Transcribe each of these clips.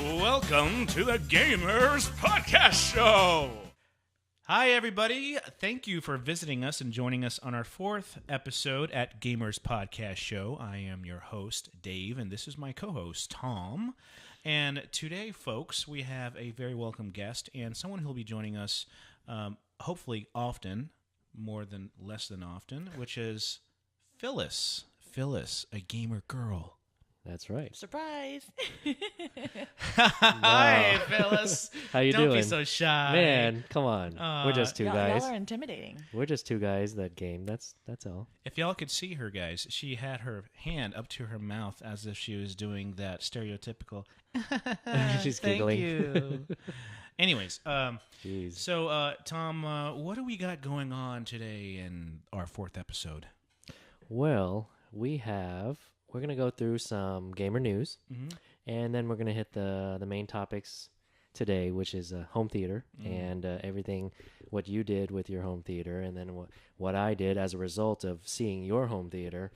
Welcome to the Gamrz Podcast Show. Hi, everybody. Thank you for visiting us and joining us on our fourth episode at Gamrz Podcast Show. I am your host, Dave, and this is my co-host, Tom. And today, folks, we have a very welcome guest and someone who will be joining us hopefully often, less than often, which is Phyllis. Phyllis, a gamer girl. That's right. Surprise! Hi, Phyllis. How you Don't doing? be so shy. Man, come on. We're just two guys. Y'all are intimidating. We're just two guys that game. That's all. If y'all could see her, guys, she had her hand up to her mouth as if she was doing that stereotypical. She's Thank giggling. you. Anyways, Jeez. so Tom, what do we got going on today in our fourth episode? Well, we're going to go through some gamer news, and then we're going to hit the main topics today, which is home theater and everything, what you did with your home theater, and then what I did as a result of seeing your home theater,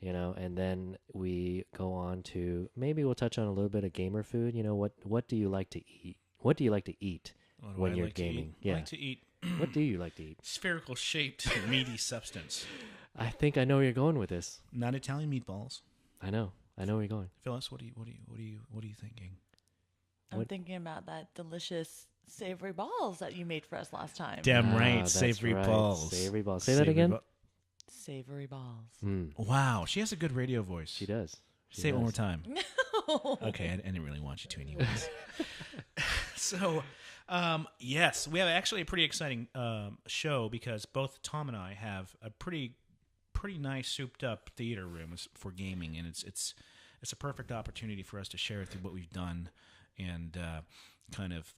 and then we go on to, maybe we'll touch on a little bit of gamer food. What do you like to eat? What do you like to eat when you're gaming? I like to eat What do you like to eat? spherical shaped meaty substance. I think I know where you're going with this. Not Italian meatballs. I know where you're going. Phyllis, what are you thinking? I'm thinking about that delicious savory balls that you made for us last time. Damn right, That's savory right. balls. Savory balls. Say that again. Savory balls. Wow, she has a good radio voice. She does. She Say it one more does. time. Okay, I didn't really want you to anyways. So, yes, we have actually a pretty exciting show because both Tom and I have a pretty nice souped up theater room for gaming, and it's a perfect opportunity for us to share with you what we've done and kind of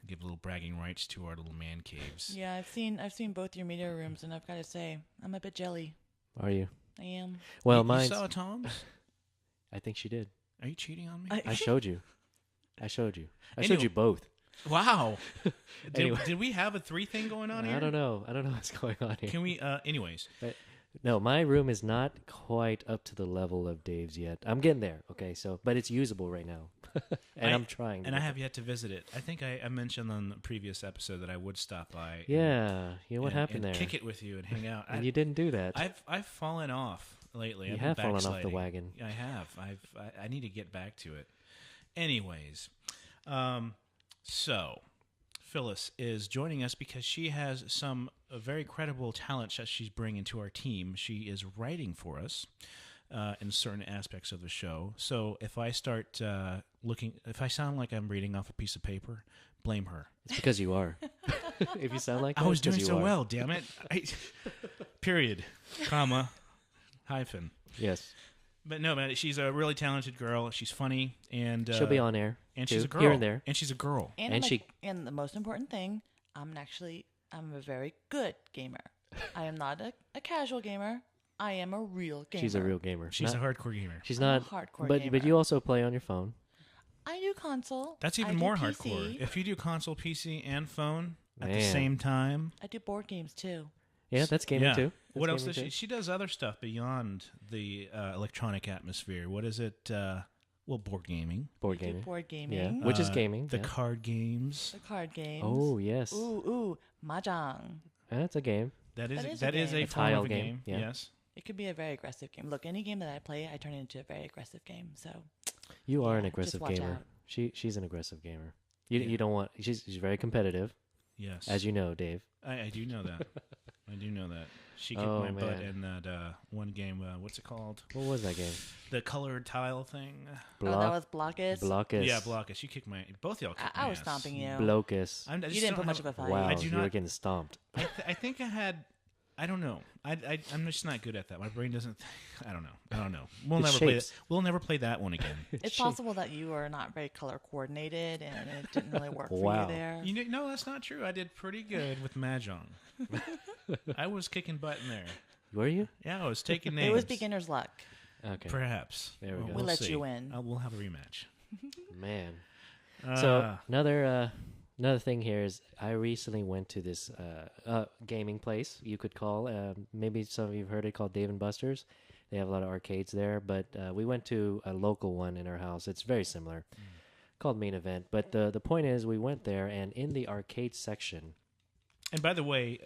give little bragging rights to our little man caves. Yeah, I've seen both your media rooms, and I've got to say, I'm a bit jelly. Are you? I am. Well, you mine. saw Tom's? I think she did. Are you cheating on me? I showed you. I showed you Anyway. you both. Wow. Anyway. Did we have a 3 thing going on here? I don't know what's going on here. Can we? Anyways. No, my room is not quite up to the level of Dave's yet. I'm getting there. Okay, but it's usable right now, and I'm trying. And I have yet to visit it. I think I mentioned on the previous episode that I would stop by. Yeah, what happened and there? Kick it with you and hang out. And you didn't do that. I've fallen off lately. You I've have been fallen off the backsliding. wagon. I have. I need to get back to it. Anyways, so Phyllis is joining us because she has some very credible talents that she's bringing to our team. She is writing for us in certain aspects of the show. So if I start if I sound like I'm reading off a piece of paper, blame her. It's because you are. If you sound like that, I was it's 'cause doing you so are. well, damn it. Period, comma, hyphen. Yes, But no, man, she's a really talented girl. She's funny, and she'll be on air. and too, she's a girl here and there. and she's a girl. And, And and the most important thing, I'm a very good gamer. I am not a casual gamer. I am a real gamer. She's a real gamer. She's Not- a hardcore gamer. She's I'm a not hardcore but gamer. you also play on your phone. I do console. That's I even do more PC. hardcore. If you do console, PC, and phone at the Man. same time, I do board games too. Yeah, that's gaming yeah. too. That's What else gaming does she? too. She does other stuff beyond the electronic atmosphere. What is it? Board gaming, Board I do gaming. board Yeah, gaming. which is gaming. the yeah. card games. The card games. Oh yes, Ooh, mahjong. That's a game. That is That is a a game. form tile of a game, game. yeah. Yes. It could be a very aggressive game. Look, any game that I play, I turn it into a very aggressive game. So You are an Yeah, aggressive just watch gamer. out. She's an aggressive gamer. You Yeah. you don't want. She's very competitive, Yes. as you know, Dave. I do know that. I do know that. She kicked Oh, my butt man. in that one game. What's it called? What was that game? The colored tile thing. oh, that was Blockus. Blockus. Yeah, Blockus. You kicked my. Both y'all kicked I my was ass. stomping you. Blockus. I You just didn't don't put much have- of a fight. Wow, I do you were not- getting stomped. I think I had. I don't know. I'm just not good at that. My brain doesn't. I don't know. We'll It's never play. shapes. We'll never play that one again. It's possible that you were not very color coordinated and it didn't really work for Wow. you there. No, that's not true. I did pretty good with mahjong. I was kicking butt in there. Were you? Yeah, I was taking names. It was beginner's luck. Okay. Perhaps. There we go. We'll let see. you win. We'll have a rematch. Man. So another thing here is I recently went to this gaming place you could call. Maybe some of you've heard it, called Dave & Buster's. They have a lot of arcades there, but we went to a local one in our house. It's very similar. called Main Event. But the point is, we went there, and in the arcade section, And by the way,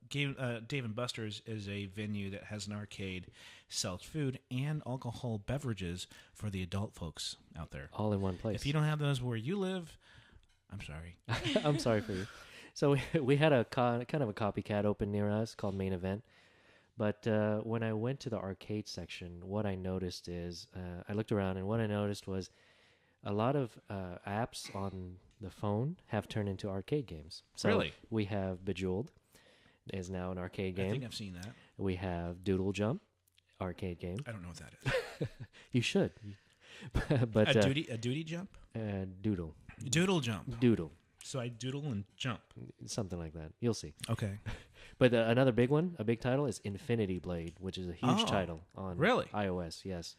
Dave & Buster's is a venue that has an arcade, sells food and alcohol beverages for the adult folks out there. all in one place. If you don't have those where you live, I'm sorry. I'm sorry for you. So we had a kind of a copycat open near us called Main Event. But when I went to the arcade section, what I noticed is I looked around, and what I noticed was a lot of apps on the phone have turned into arcade games. So Really? we have Bejeweled, is now an arcade game. I think I've seen that. We have Doodle Jump, arcade game. I don't know what that is. You should. But a duty jump? Doodle. Doodle jump. Doodle. So I doodle and jump. Something like that. You'll see. Okay. But another big one, a big title, is Infinity Blade, which is a huge Oh, title on really? iOS. Yes.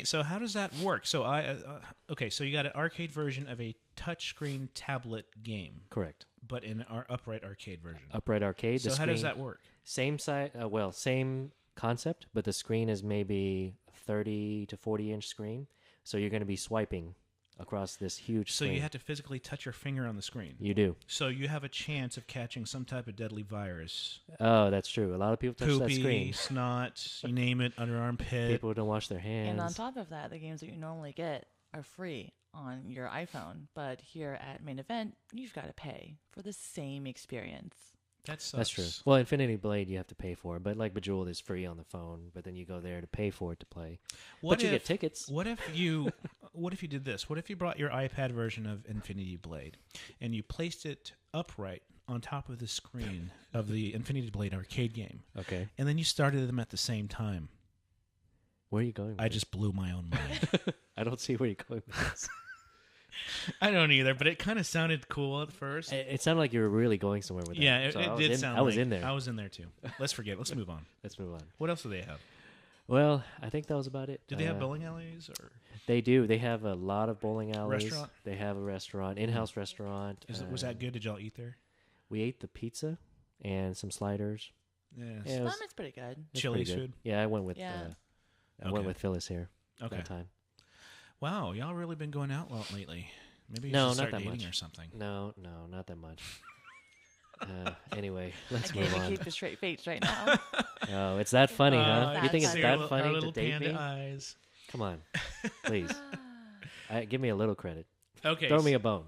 So how does that work? So okay. So you got an arcade version of a touchscreen tablet game, Correct. but in our upright arcade version. Upright arcade. So the how does screen- that work? Same size. Same concept, but the screen is maybe 30 to 40-inch screen. So you're going to be swiping across this huge So screen. you have to physically touch your finger on the screen. You do. So you have a chance of catching some type of deadly virus. Oh, that's true. A lot of people touch that Poopy, screen. snot, you name it, underarm pit. People don't wash their hands. And on top of that, the games that you normally get are free on your iPhone. But here at Main Event, you've got to pay for the same experience. That sucks. That's true. Well, Infinity Blade you have to pay for, but like Bejeweled is free on the phone. But then you go there to pay for it to play. What but you if- get tickets. What if you did this? What if you brought your iPad version of Infinity Blade and you placed it upright on top of the screen of the Infinity Blade arcade game, Okay. and then you started them at the same time? Where are you going? With I this? just blew my own mind. I don't see where you're going with this. I don't either, but it kind of sounded cool at first. It sounded like you were really going somewhere with that. Yeah, So it I was did in- sound I was like- in there. I was in there too. Let's forget. Let's move on. Let's move on. What else do they have? Well, I think that was about it. Do they have bowling alleys or They do. They have a lot of bowling alleys. Restaurant? They have a restaurant, in-house restaurant. was that good? Did y'all eat there? We ate the pizza and some sliders. Yes. Yeah, it was- It's pretty good. it was Chili's pretty good. food? Yeah, I went with. Yeah. I went Okay. with Phyllis here Okay. that time. Wow, y'all really been going out a lot lately. Maybe you No, should not start that dating much. or something. No, not that much. Anyway, let's I move can't even on. keep a straight face right now. Oh, it's that funny, huh? That's You think it's funny. that Our funny to little date panda me? eyes. Come on, please. Give me a little credit. Okay. Throw me a bone.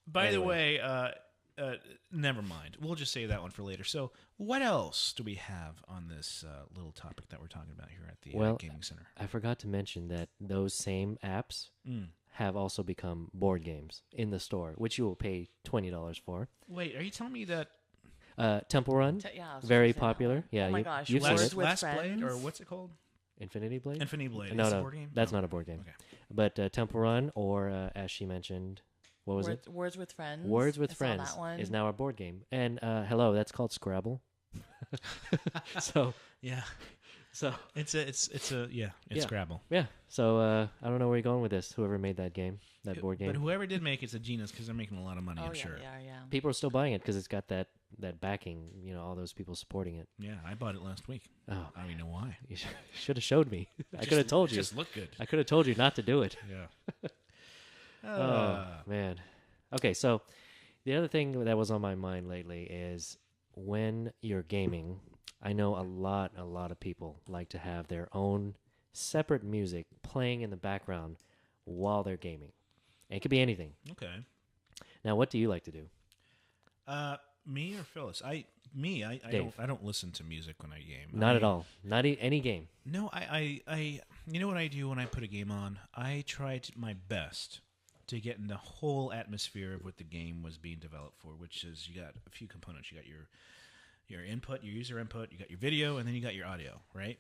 By the Anyway. way, never mind. We'll just save that one for later. So, what else do we have on this little topic that we're talking about here at the Well, gaming center? I forgot to mention that those same apps have also become board games in the store, which you will pay $20 for. Wait, are you telling me that Temple Run, Yeah, I was very gonna say that popular. one. Yeah, Oh my you, gosh, you've seen Words it. with Last Blade, Friends? or what's it called? Infinity Blade. Infinity Blade. No, Is it a no, board game? that's No. not a board game. Okay. But Temple Run, or as she mentioned, what was it? Words with Friends. Words with I saw Friends that one. is now our board game. And hello, that's called Scrabble. so Yeah, so it's Yeah. Scrabble. yeah. So I don't know where you're going with this. Whoever made that game, that board game. But whoever did make it's a genius because they're making a lot of money. Oh I'm yeah, sure. yeah. People are still buying it because it's got that backing. You know, all those people supporting it. Yeah, I bought it last week. Oh, I don't even know why. you should have showed me. I could have told It you. just looked good. I could have told you not to do it. Yeah. Oh man. Okay, so the other thing that was on my mind lately is when you're gaming, I know a lot of people like to have their own separate music playing in the background while they're gaming. And it could be anything. Okay. Now, what do you like to do? Me or Phyllis? I Dave. don't listen to music when I game. Not at all. Not any game. No, I you know what I do when I put a game on? I try my best to get in the whole atmosphere of what the game was being developed for, which is you got a few components. You got your input, your user input, you got your video, and then you got your audio, right?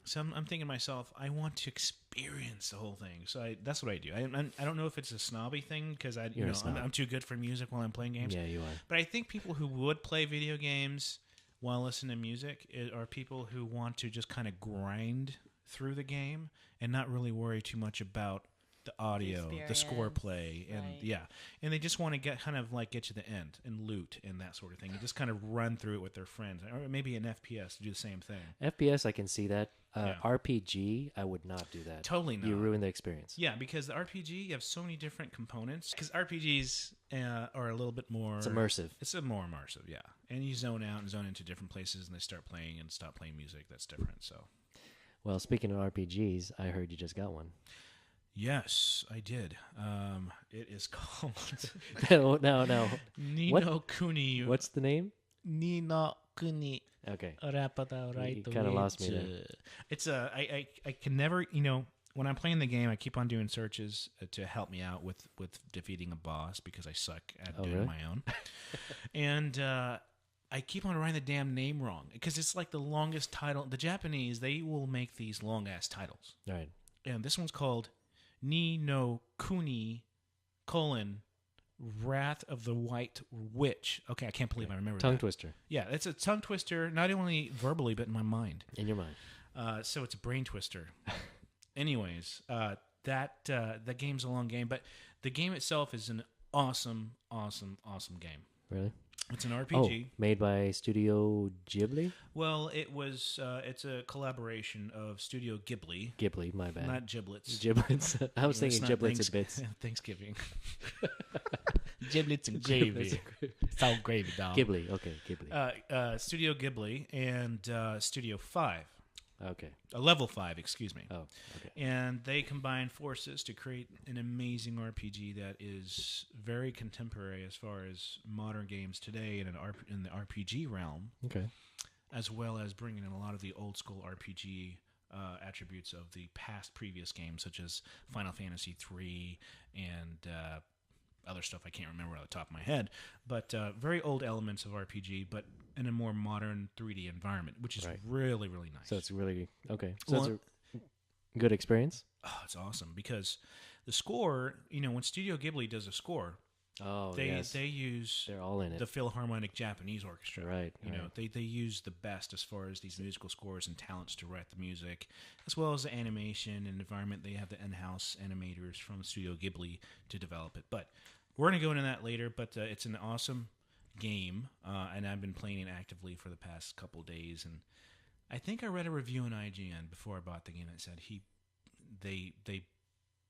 So I'm thinking to myself, I want to experience the whole thing. So that's what I do. I don't know if it's a snobby thing because You're a snob. I'm too good for music while I'm playing games. Yeah, you are. But I think people who would play video games while listening to music are people who want to just kind of grind through the game and not really worry too much about the audio, the score play, and right. and they just want to get to the end and loot and that sort of thing, and just kind of run through it with their friends, or maybe an FPS to do the same thing. FPS, I can see that. RPG, I would not do that. Totally not. You ruin the experience. Yeah, because the RPG, you have so many different components. Because RPGs are a little bit more... It's immersive. It's more immersive, yeah. And you zone out and zone into different places, and they start playing and stop playing music. That's different, so... Well, speaking of RPGs, I heard you just got one. Yes, I did. It is called... No. Ni no Kuni. What's the name? Ni no Kuni. Okay. You kind of lost me there. It's I can never, when I'm playing the game, I keep on doing searches to help me out with defeating a boss because I suck at doing really? my own. And I keep on writing the damn name wrong because it's like the longest title. The Japanese, they will make these long-ass titles. Right. And this one's called Ni no Kuni, Wrath of the White Witch. Okay, I can't believe I remember Tongue that. twister. Yeah, it's a tongue twister, not only verbally, but in my mind. In your mind. So it's a brain twister. Anyways, that game's a long game, but the game itself is an awesome game. Really? It's an RPG. Oh, made by Studio Ghibli? Well, it's a collaboration of Studio Ghibli. Ghibli, my bad. Not giblets. Giblets. I was thinking It's not giblets and bits. Thanksgiving. Giblets and gravy. Salt gravy, dog. Ghibli, okay, Ghibli. Studio Ghibli and Studio 5. Okay. Level 5, excuse me. Oh, okay. And they combine forces to create an amazing RPG that is very contemporary as far as modern games today in the RPG realm. Okay. As well as bringing in a lot of the old school RPG attributes of the previous games, such as Final Fantasy III and other stuff I can't remember off the top of my head. But very old elements of RPG, but in a more modern 3D environment, which is really, really nice. So it's really, okay. So it's a good experience? Oh, it's awesome because the score, when Studio Ghibli does a score, they use they're all in it. The Philharmonic Japanese Orchestra. Right. They use the best as far as these musical scores and talents to write the music, as well as the animation and environment. They have the in-house animators from Studio Ghibli to develop it. But we're going to go into that later, but it's an awesome game, and I've been playing it actively for the past couple of days, and I think I read a review on IGN before I bought the game that said they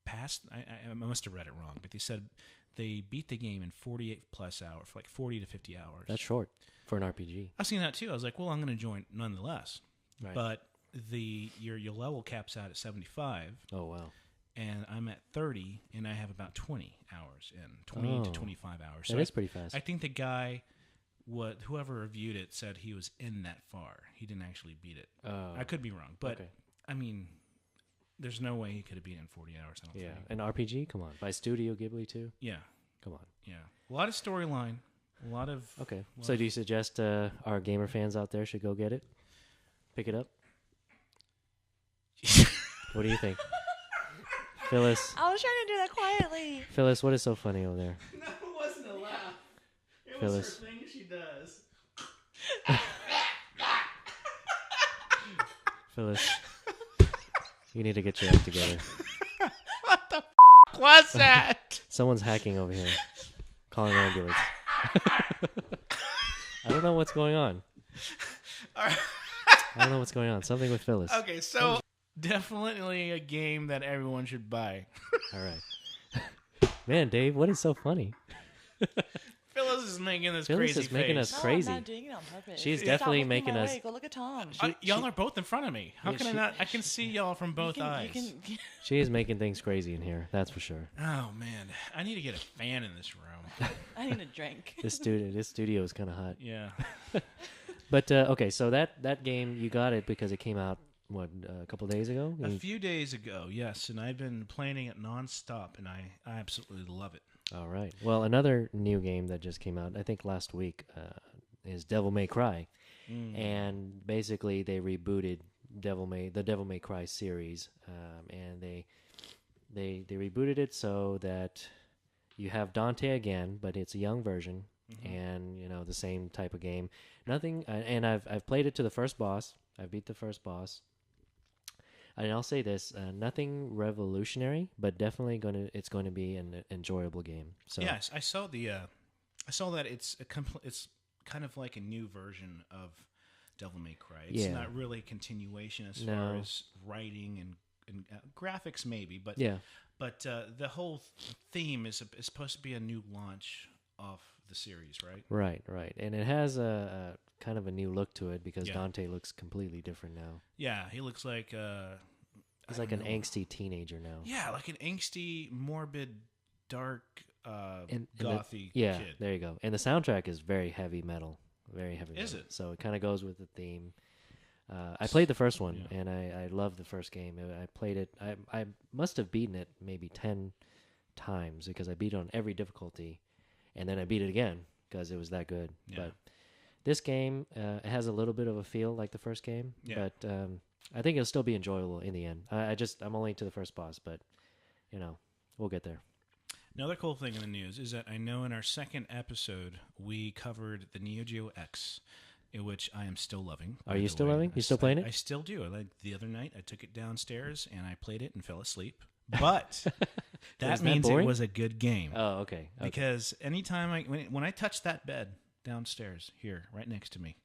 passed. I must have read it wrong, but they said they beat the game in 48 plus hours, for like 40 to 50 hours. That's short for an RPG. I've seen that too. I was like, well, I'm going to join nonetheless. Right. But your level caps out at 75. Oh, wow. And I'm at 30, and I have about 20 hours in, 20 to 25 hours. So that is pretty fast. I think the guy, whoever reviewed it, said he was in that far. He didn't actually beat it. I could be wrong, but I mean, there's no way he could have beaten it in 40 hours. I don't think. An RPG? Come on. By Studio Ghibli, too? Yeah. Come on. Yeah. A lot of storyline. A lot of... Okay. So do you suggest our gamer fans out there should go get it? Pick it up? What do you think? Phyllis. I was trying to do that quietly. Phyllis, what is so funny over there? No, it wasn't a laugh. It Phyllis. was her thing she does. Phyllis, you need to get your act together. What the was that? Someone's hacking over here. Calling an ambulance. I don't know what's going on. I don't know what's going on. Something with Phyllis. Okay, so definitely a game that everyone should buy. All right. Man, Dave, what is so funny? Phyllis is making this Phyllis crazy is making face. us crazy. I'm not doing it on purpose. She's Stop definitely looking making my us- way. Go look at Tom. Y'all are both in front of me. How Yeah, can I not? I can see y'all from both eyes. She is making things crazy in here. That's for sure. Oh man, I need to get a fan in this room. I need a drink. This studio is kind of hot. Yeah. But okay, so that game, you got it because it came out a couple days ago. A few days ago, yes, and I've been playing it nonstop, and I absolutely love it. All right. Well, another new game that just came out, I think last week, is Devil May Cry, and basically they rebooted the Devil May Cry series, and they rebooted it so that you have Dante again, but it's a young version, and the same type of game. Nothing, and I've played it to the first boss. I beat the first boss. And I'll say this: nothing revolutionary, but definitely it's going to be an enjoyable game. So Yes, I saw that it's it's kind of like a new version of Devil May Cry. It's not really a continuation as far as writing and graphics, maybe, but the whole theme is supposed to be a new launch of the series, right? Right, and it has a kind of a new look to it because Dante looks completely different now. Yeah, he looks like he's like an angsty teenager now. Yeah, like an angsty, morbid, dark, and gothy kid. There you go. And the soundtrack is very heavy metal. Very heavy metal. Is it? So it kind of goes with the theme. I played the first one, and I loved the first game. I played it. I must have beaten it maybe 10 times because I beat it on every difficulty, and then I beat it again because it was that good. Yeah. But this game it has a little bit of a feel like the first game, but I think it'll still be enjoyable in the end. I'm only to the first boss, but we'll get there. Another cool thing in the news is that I know in our second episode we covered the Neo Geo X, in which I am still loving. Are you still loving? You still playing it? I still do. Like the other night, I took it downstairs and I played it and fell asleep. But that means it was a good game. Oh, okay. Because anytime when I touch that bed downstairs here, right next to me,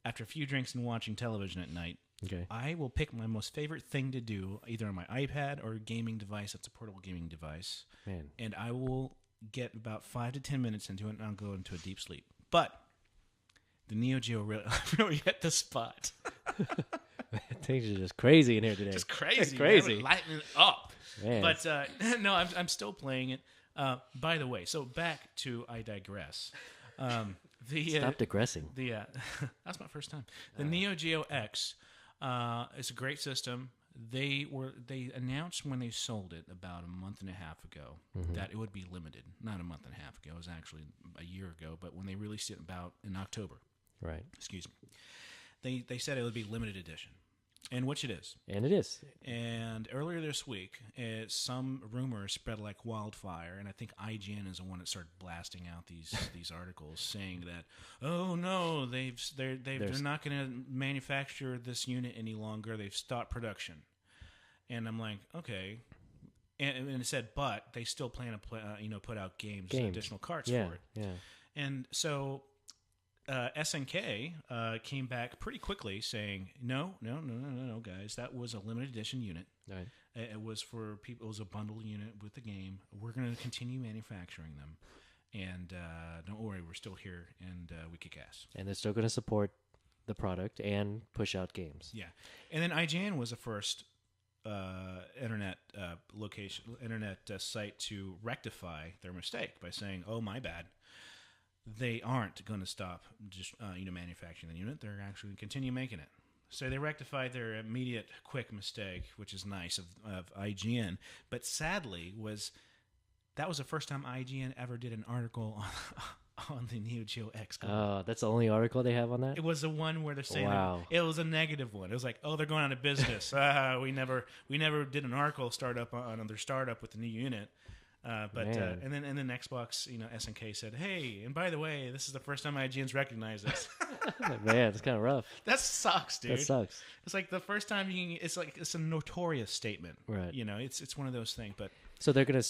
after a few drinks and watching television at night, I will pick my most favorite thing to do, either on my iPad or a gaming device that's a portable gaming device. Man. And I will get about 5 to 10 minutes into it, and I'll go into a deep sleep. But the Neo Geo really hit the spot. Things are just crazy in here today. Just crazy. It's crazy. Man, lighting it up. Man. But no, I'm still playing it. By the way, so back to I digress. Stop digressing. That's my first time. The Neo Geo X is a great system. They announced when they sold it about a month and a half ago that it would be limited. Not a month and a half ago. It was actually a year ago. But when they released it about in October, right? Excuse me. They said it would be limited edition, and which it is. And it is. And earlier this week, some rumors spread like wildfire, and I think IGN is the one that started blasting out these articles saying that, oh no, they're not going to manufacture this unit any longer. They've stopped production, and I'm like, okay. And it said, but they still plan to put out games. Additional carts for it. Yeah. And so SNK came back pretty quickly saying, no, guys, that was a limited edition unit. Right. It was for people. It was a bundle unit with the game. We're going to continue manufacturing them, and don't worry, we're still here, and we kick ass. And they're still going to support the product and push out games. Yeah, and then IGN was the first internet site to rectify their mistake by saying, "Oh, my bad. They aren't going to stop just manufacturing the unit. They're actually going to continue making it." So they rectified their immediate, quick mistake, which is nice of IGN. But sadly, that was the first time IGN ever did an article on the Neo Geo X. Oh, that's the only article they have on that? It was the one where they're saying it was a negative one. It was like, oh, they're going out of business. We never did an article on their startup with the new unit. And then Xbox, SNK said, "Hey, and by the way, this is the first time IGN's recognized this." Man, it's kind of rough. That sucks, dude. That sucks. It's like the first time it's a notorious statement, right? It's one of those things. But so they're going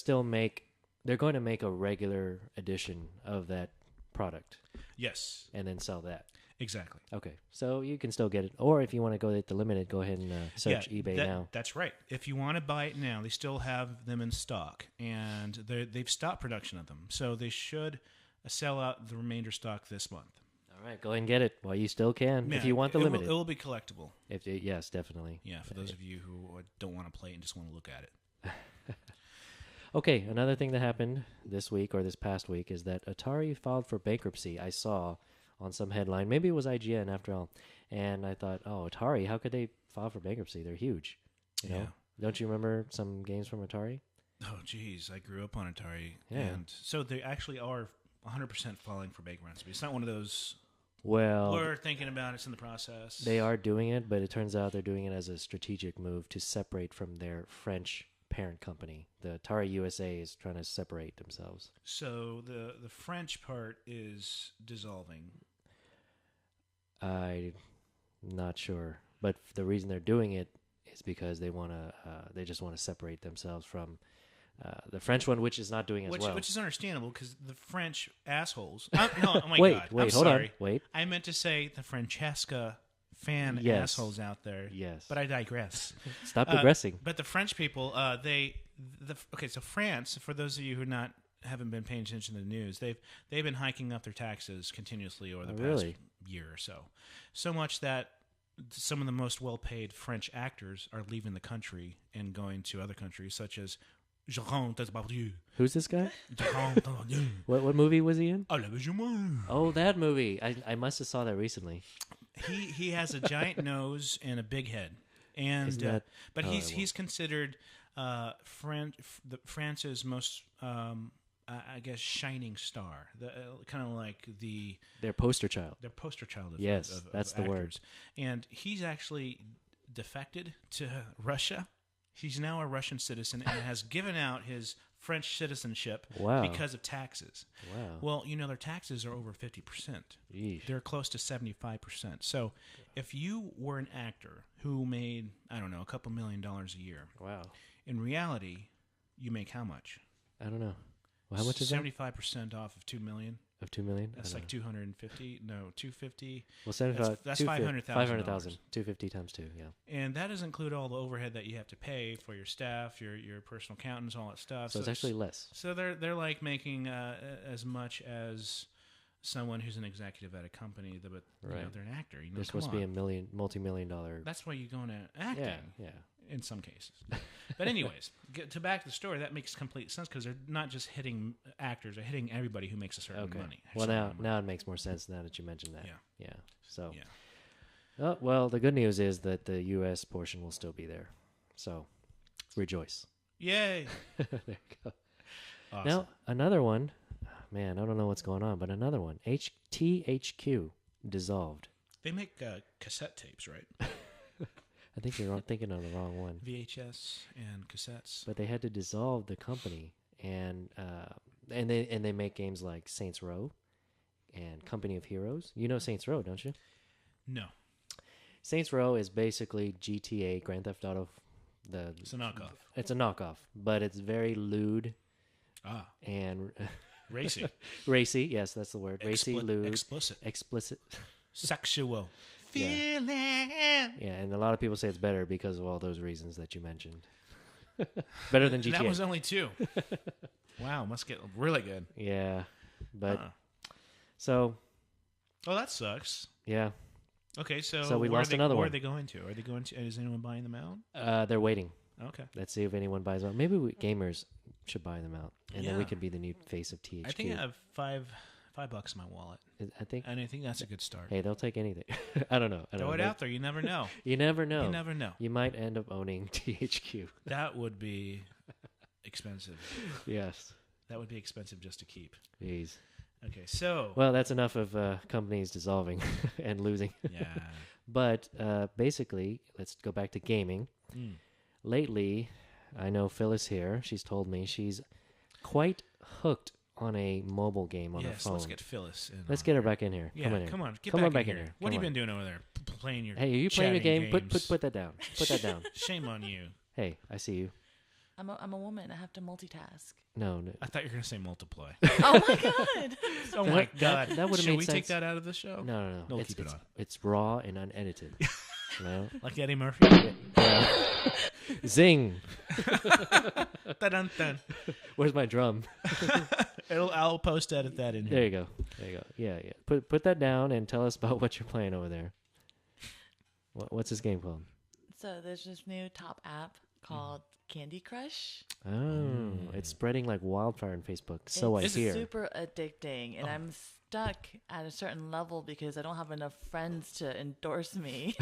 to make a regular edition of that product. Yes, and then sell that. Exactly. Okay, so you can still get it, or if you want to go the limited, go ahead and search eBay now. That's right. If you want to buy it now, they still have them in stock, and they've stopped production of them, so they should sell out the remainder stock this month. All right, go ahead and get it while you still can. If you want the limited, it will be collectible. Yes, definitely. Yeah, for those of you who don't want to play it and just want to look at it. Okay, another thing that happened this week or this past week is that Atari filed for bankruptcy. I saw on some headline. Maybe it was IGN after all. And I thought, oh, Atari, how could they file for bankruptcy? They're huge. You know? Don't you remember some games from Atari? Oh, geez. I grew up on Atari. Yeah. And so they actually are 100% filing for bankruptcy. It's not one of those, well, we're thinking about it, it's in the process. They are doing it, but it turns out they're doing it as a strategic move to separate from their French parent company. The Atari USA is trying to separate themselves. So the French part is dissolving. I'm not sure, but the reason they're doing it is because they just want to separate themselves from the French one, which is not doing as well. Which is understandable because the French assholes. No, oh my wait, God. wait, I'm hold sorry. on, wait. I meant to say the Francesca fan Yes. assholes out there. Yes. But I digress. Stop digressing. But the French people, so France, for those of you who haven't been paying attention to the news, they've been hiking up their taxes continuously over the past year or so. So much that some of the most well-paid French actors are leaving the country and going to other countries, such as Jean Depardieu. Who's this guy? What movie was he in? Oh, that movie. I must have saw that recently. He has a giant nose and a big head, and but he's considered France's most I guess shining star, kind of like their poster child. Their poster child. Yes, that's the word. And he's actually defected to Russia. He's now a Russian citizen and has given out his French citizenship because of taxes. Wow. Well, their taxes are over 50%. Yeesh. They're close to 75%. So if you were an actor who made, I don't know, a couple $1 million a year. Wow. In reality, you make how much? I don't know. Well, how much is 75% off of $2 million. Of $2 million? That's like 250. No, 250. Well, 75. That's $500,000. 250 times 2. Yeah. And that doesn't include all the overhead that you have to pay for your staff, your personal accountants, all that stuff. So it's actually less. So they're like making as much as someone who's an executive at a company, but they're an actor. They're supposed to be a multi-million-dollar. That's why you go into acting. Yeah. In some cases. But anyways, back to the story, that makes complete sense because they're not just hitting actors, they're hitting everybody who makes a certain money. Well, now it makes more sense now that you mentioned that. Yeah. So, yeah. Well, the good news is that the U.S. portion will still be there. So, rejoice. Yay. There you go. Awesome. Now, another one. Man, I don't know what's going on, but another one. THQ dissolved. They make cassette tapes, right? I think you're thinking of the wrong one. VHS and cassettes. But they had to dissolve the company, and they make games like Saints Row and Company of Heroes. You know Saints Row, don't you? No. Saints Row is basically GTA, Grand Theft Auto. It's a knockoff. It's a knockoff, but it's very lewd. And racy. Racy, yes, that's the word. Racy, lewd, explicit, sexual. Feeling. Yeah, and a lot of people say it's better because of all those reasons that you mentioned. Better than GTA. That was only 2. Wow, must get really good. Yeah, but so. Oh, that sucks. Yeah. Okay, so we lost another one. Where are they going to? Are they going to? Is anyone buying them out? They're waiting. Okay. Let's see if anyone buys them out. Maybe Gamers should buy them out, and then we could be the new face of THQ. I think I have $5 in my wallet. I think that's a good start. Hey, they'll take anything. I don't know. Throw it out there. You never know. You never know. You never know. You might end up owning THQ. That would be expensive. Yes. That would be expensive just to keep. Jeez. Okay, so. Well, that's enough of companies dissolving and losing. Yeah. But basically, let's go back to gaming. Lately, I know Phyllis here. She's told me she's quite hooked on a mobile game on her phone. Let's get Phyllis in. Let's get her back in here. Yeah, come on in. Come on. Come on back in here. What have you been doing over there? Playing your Hey, are you playing a game? Games? Put that down. Put that down. Shame on you. Hey, I see you. I'm a woman. I have to multitask. No. I thought you were going to say multiply. Oh my god. Oh my god. That would have made sense. Should we take that out of the show? No. We'll keep it on. It's raw and unedited. Like Eddie Murphy. Zing. Dun-dun-dun. Where's my drum? I'll post edit that in here. There you go. Yeah. Put that down and tell us about what you're playing over there. What's this game called? So there's this new top app called Candy Crush. Oh, it's spreading like wildfire on Facebook. So I hear. It's super addicting, and I'm stuck at a certain level because I don't have enough friends to endorse me.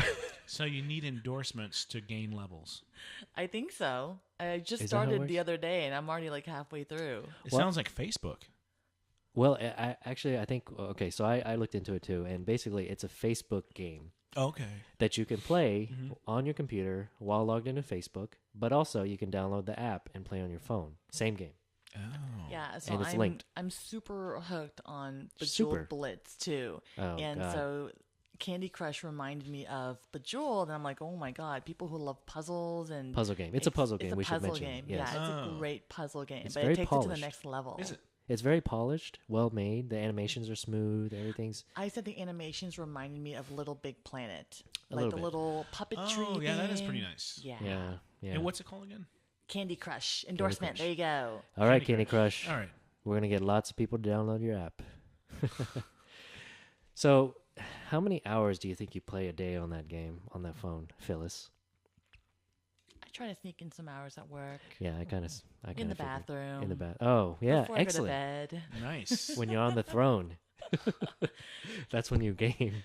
So you need endorsements to gain levels. I think so. I just started the other day, and I'm already like halfway through. It sounds like Facebook. Well, I think, okay, so I looked into it too, and basically it's a Facebook game. Okay. That you can play on your computer while logged into Facebook, but also you can download the app and play on your phone. Same game. Oh. Yeah, so and it's linked. I'm super hooked on Bejeweled Blitz too. Oh, and God. so Candy Crush reminded me of Bejeweled, and I'm like, oh my god, people who love puzzles and Puzzle game. It's a puzzle game. It's a We should puzzle mention. game. Yes. Yeah, it's Oh. a great puzzle game, It's but very it takes it to the polished. next level. Is it? It's very polished, well made. The animations are smooth. Everything's I said the animations reminded me of Little Big Planet, A like little the bit. little puppetry. Oh, yeah, that is thing. pretty nice. Yeah. yeah. And what's it called again? Candy Crush endorsement. Crush. There you go. All right, Candy Crush. All right. We're gonna get lots of people to download your app. So, how many hours do you think you play a day on that game on that phone, Phyllis? I try to sneak in some hours at work, Yeah, I kind of in the bathroom, in the bath. Oh, yeah, before excellent. I go to bed. Nice. When you're on the throne, that's when you game.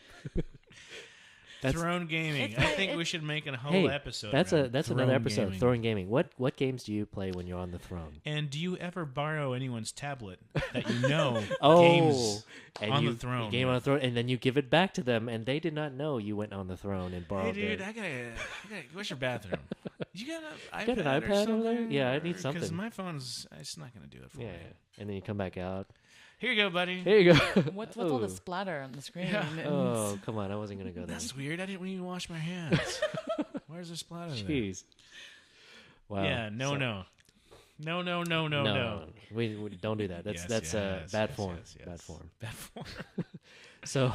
That's- Throne gaming. It's I like- think we should make a whole Hey, episode. that's around another throne episode. gaming. Throne gaming. What games do you play when you're on the throne? And do you ever borrow anyone's tablet that you know Oh, games and on you, the throne? You game on the throne, and then you give it back to them, and they did not know you went on the throne and Hey, borrowed dude, their. I gotta. Where's your bathroom? You got an got iPad? an or iPad over there? something? Yeah, I need Because something. my phone's. It's not gonna do it for Yeah, me. and then you come back out. Here you go, buddy. Here you go. What's all the Ooh. splatter on the screen? Yeah. Oh, come on! I wasn't gonna go there. That's weird. I didn't even wash my hands. Where's the splatter? there? Jeez. Wow. Yeah. No. So- No. No. No. No. No. no, No. We don't do that. That's Yes, bad yes, form. yes, yes. Bad form. Bad form. So,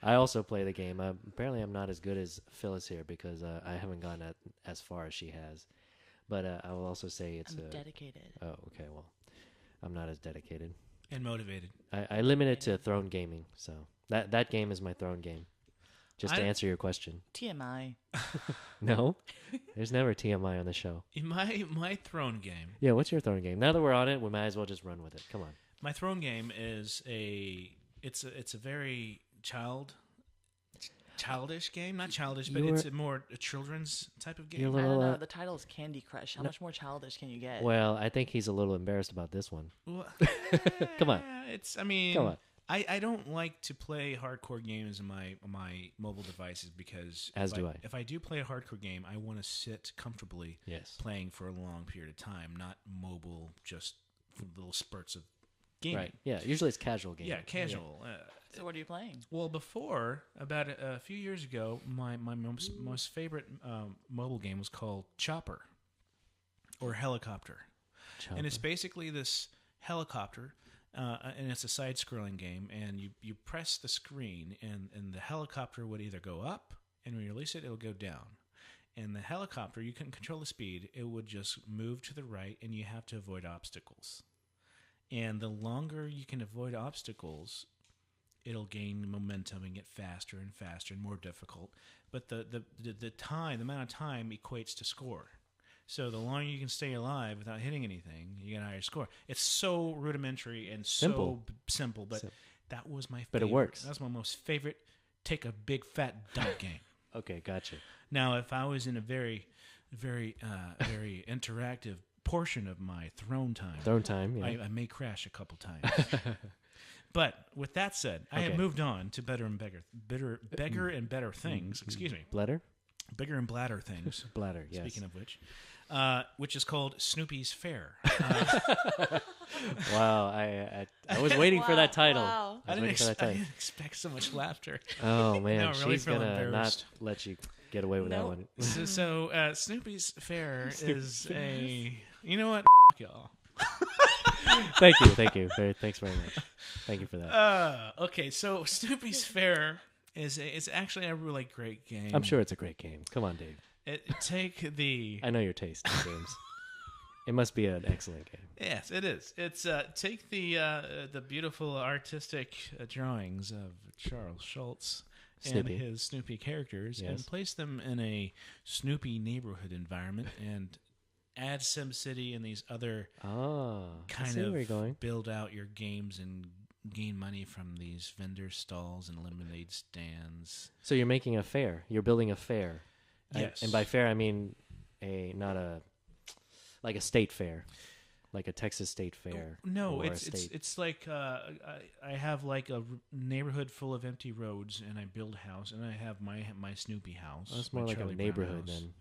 I also play the game. Apparently, I'm not as good as Phyllis here because I haven't gone as far as she has. But I will also say it's I'm dedicated. Oh, okay. Well, I'm not as dedicated. And motivated. I limit it to throne gaming. So that game is my throne game. Just to I- answer your question. TMI. No, there's never TMI on the show. In my throne game. Yeah, what's your throne game? Now that we're on it, we might as well just run with it. Come on. My throne game is it's a very childish game. Not childish, but it's a children's type of game. You're a I little. don't know. The title is Candy Crush. How much more childish can you get? Well, I think he's a little embarrassed about this one. Well, Come on. It's. I mean, Come on. I don't like to play hardcore games on my mobile devices because As do I. If I do play a hardcore game, I want to sit comfortably Yes. playing for a long period of time, not mobile, just for little spurts of gaming. Right. Yeah. Usually it's casual game. Yeah, casual. So what are you playing? Well, before, about a few years ago, my most favorite mobile game was called Chopper or Helicopter. And it's basically this helicopter, and it's a side-scrolling game, and you press the screen, and the helicopter would either go up, and when you release it, it'll go down. And the helicopter, you couldn't control the speed. It would just move to the right, and you have to avoid obstacles. And the longer you can avoid obstacles, it'll gain momentum and get faster and faster and more difficult. But the amount of time equates to score. So the longer you can stay alive without hitting anything, you get a higher score. It's so rudimentary and so simple, but that was my favorite. But it works. That's my most favorite take a big fat dump game. Okay, gotcha. Now, if I was in a very very interactive portion of my throne time, Throne time. Yeah. I may crash a couple times. But with that said, I have Okay. moved on to bigger and better things. Excuse me, Bladder. bigger and bladder things. Bladder. Yes. Speaking of which is called Snoopy's Fair. Wow. I was waiting for that title. Wow. I was waiting for that I title. didn't expect so much laughter. Oh man, No, I really she's feel gonna not embarrassed. let you get away with Nope. that one. So Snoopy's Fair is a. You know what? Y'all. Thank you. Thanks very much. Thank you for that. Okay, so Snoopy's Fair is actually a really great game. I'm sure it's a great game. Come on, Dave. Take the. I know your taste in games. It must be an excellent game. Yes, it is. It's take the beautiful artistic drawings of Charles Schultz Snoopy. and his Snoopy characters Yes. and place them in a Snoopy neighborhood environment and add SimCity and these other Ah, I kind see where you're going. of build out your games and gain money from these vendor stalls and lemonade stands. So you're making a fair. You're building a fair. Yes. And by fair, I mean like a state fair, like a Texas State Fair. No, or a it's state. it's like I have like a neighborhood full of empty roads, and I build a house, and I have my Snoopy house. That's my more like Charlie a Brown neighborhood house. then.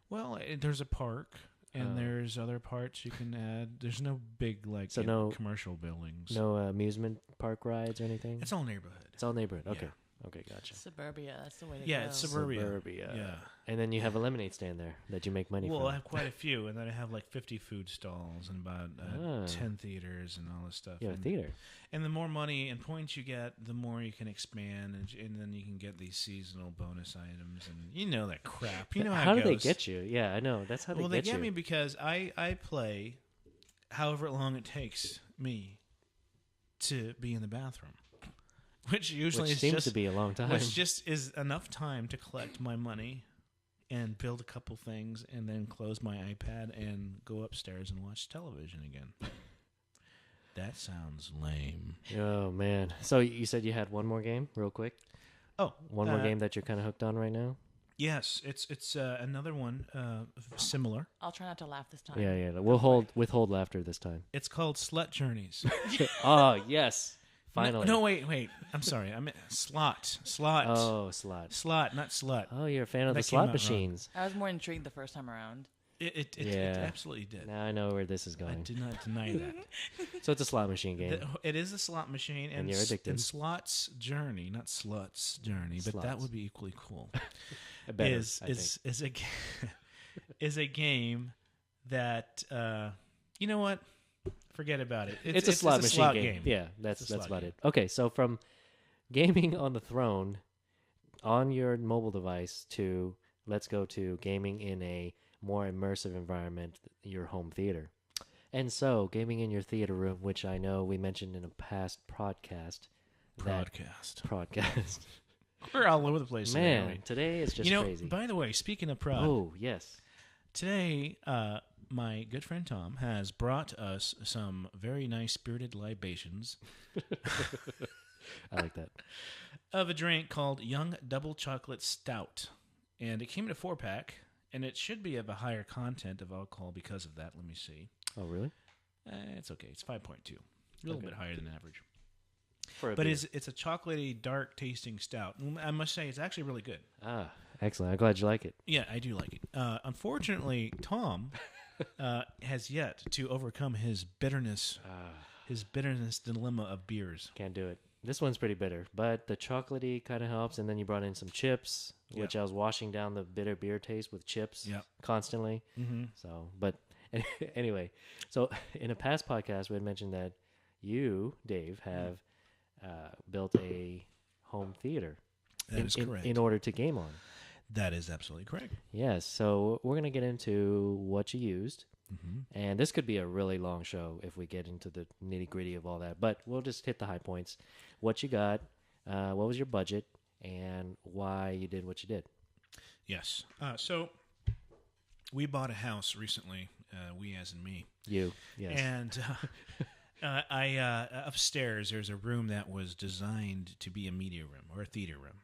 Well, there's a park, and Oh. there's other parts you can add. There's no big like So no- commercial buildings. No amusement park rides or anything. It's all neighborhood. It's all neighborhood. Okay. Okay, gotcha. Suburbia, that's the way to go. Yeah, it's suburbia. Suburbia. Yeah. And then you have a lemonade stand there that you make money Well, from. I have quite a few, and then I have like 50 food stalls and about 10 theaters and all this stuff. You have a and, theater. and the more money and points you get, the more you can expand, and then you can get these seasonal bonus items, and you know that crap. You know how do it they goes. get you? Yeah, I know. That's how Well, they they get get me you. because I play however long it takes me to be in the bathroom, which usually Which is seems just to be a long time. which just is enough time to collect my money and build a couple things and then close my iPad and go upstairs and watch television again. That sounds lame. Oh, man. So you said you had one more game, real quick? Oh, One more game that you're kind of hooked on right now? yes, it's another one similar. I'll try not to laugh this time. Yeah. We'll withhold laughter this time. It's called Slut Journeys. Oh, yes. Finally. No, wait. I'm sorry. I meant slot. Oh, slot. Slot, not slut. Oh, you're a fan of That the came out slot wrong. machines. I was more intrigued the first time around. It Yeah. absolutely did. Now I know where this is I going. did not deny that. So it's a slot machine game. It is a slot machine, And you're addicted. And Slot's Journey, not Slut's Journey, but that Slots. would be equally cool. Better, is I think. is a is a game that you know what? Forget about it. It's a slot machine game. game. Yeah, that's It's a slot about game. it. Okay, so from gaming on the throne on your mobile device to let's go to gaming in a more immersive environment, your home theater. And so, gaming in your theater room, which I know we mentioned in a past podcast. Podcast. We're all over the place. today, Man, aren't we? today is just you know, crazy. by the way, speaking of prod, Oh, yes. today my good friend Tom has brought us some very nice spirited libations I like that. of a drink called Young Double Chocolate Stout. And it came in a 4-pack, and it should be of a higher content of alcohol because of that. Let me see. Oh, really? It's okay. It's 5.2. A little bit higher than average. For a But beer. it's a chocolatey, dark-tasting stout. I must say, it's actually really good. Ah, excellent. I'm glad you like it. Yeah, I do like it. Unfortunately, Tom has yet to overcome his bitterness dilemma of beers. Can't do it. This one's pretty bitter, but the chocolatey kind of helps. And then you brought in some chips, which I was washing down the bitter beer taste with chips constantly. Mm-hmm. So, but anyway, so in a past podcast, we had mentioned that you, Dave, have built a home theater. That is correct. In order to game on. That is absolutely correct. Yes. So we're going to get into what you used. Mm-hmm. And this could be a really long show if we get into the nitty gritty of all that. But we'll just hit the high points. What you got, what was your budget, and why you did what you did. Yes. So we bought a house recently, we as in me. You, yes. And I upstairs, there's a room that was designed to be a media room or a theater room.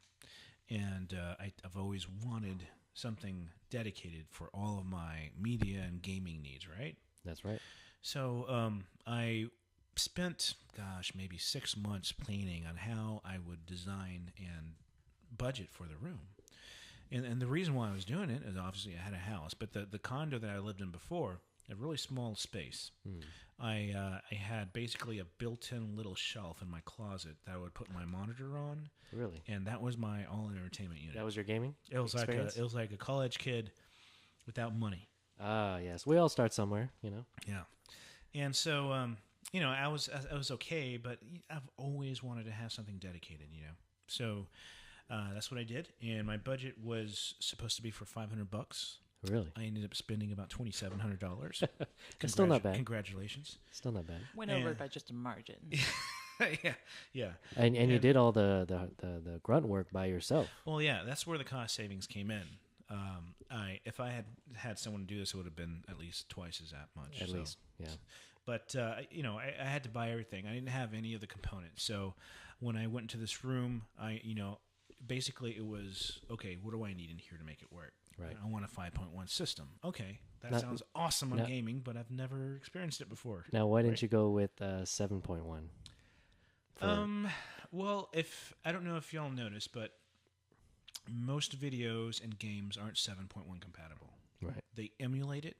And I've always wanted something dedicated for all of my media and gaming needs, right? That's right. So I spent, maybe 6 months planning on how I would design and budget for the room. And the reason why I was doing it is obviously I had a house, but the condo that I lived in before, a really small space. I had basically a built-in little shelf in my closet that I would put my monitor on. Really? And that was my all-entertainment unit. That was your gaming It was experience? like a college kid without money. Ah, yes. We all start somewhere, you know. Yeah, and so I was okay, but I've always wanted to have something dedicated, So that's what I did, and my budget was supposed to be for $500. Really? I ended up spending about $2,700. That's still not bad. Congratulations. Still not bad. Went over it by just a margin. yeah. And you did all the grunt work by yourself. Well, yeah, that's where the cost savings came in. If I had someone do this, it would have been at least twice as that much. At least, yeah. But I had to buy everything. I didn't have any of the components. So when I went into this room, basically it was, okay, what do I need in here to make it work? Right. I want a 5.1 system. Okay, that sounds awesome on gaming, but I've never experienced it before. Now, why didn't you go with 7.1? Well, I don't know if y'all noticed, but most videos and games aren't 7.1 compatible. Right. They emulate it,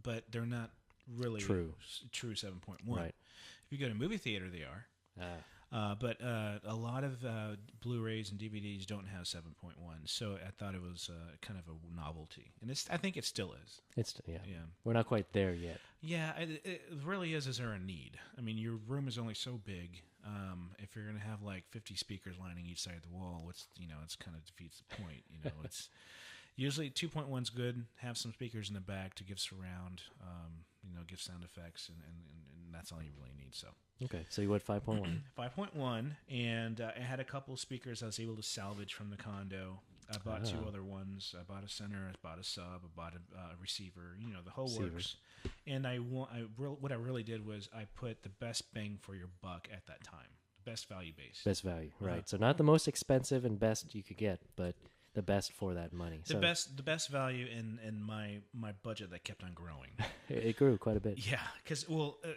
but they're not really True 7.1. Right. If you go to movie theater, they are. But a lot of Blu-rays and DVDs don't have 7.1, so I thought it was kind of a novelty, and I think it still is. Yeah. Yeah. We're not quite there yet. Yeah, it really is. Is there a need? I mean, your room is only so big. If you're going to have like 50 speakers lining each side of the wall, it's kind of defeats the point. It's usually 2.1's good. Have some speakers in the back to give surround, give sound effects, and that's all you really need. So. Okay, so you went 5.1. 5.1, and I had a couple of speakers I was able to salvage from the condo. I bought two other ones. I bought a center, I bought a sub, I bought a receiver, the whole works. And what I really did was I put the best bang for your buck at that time. Best value base. Best value, right. So not the most expensive and best you could get, but the best for that money. The best value in my budget that kept on growing. It grew quite a bit. Yeah, because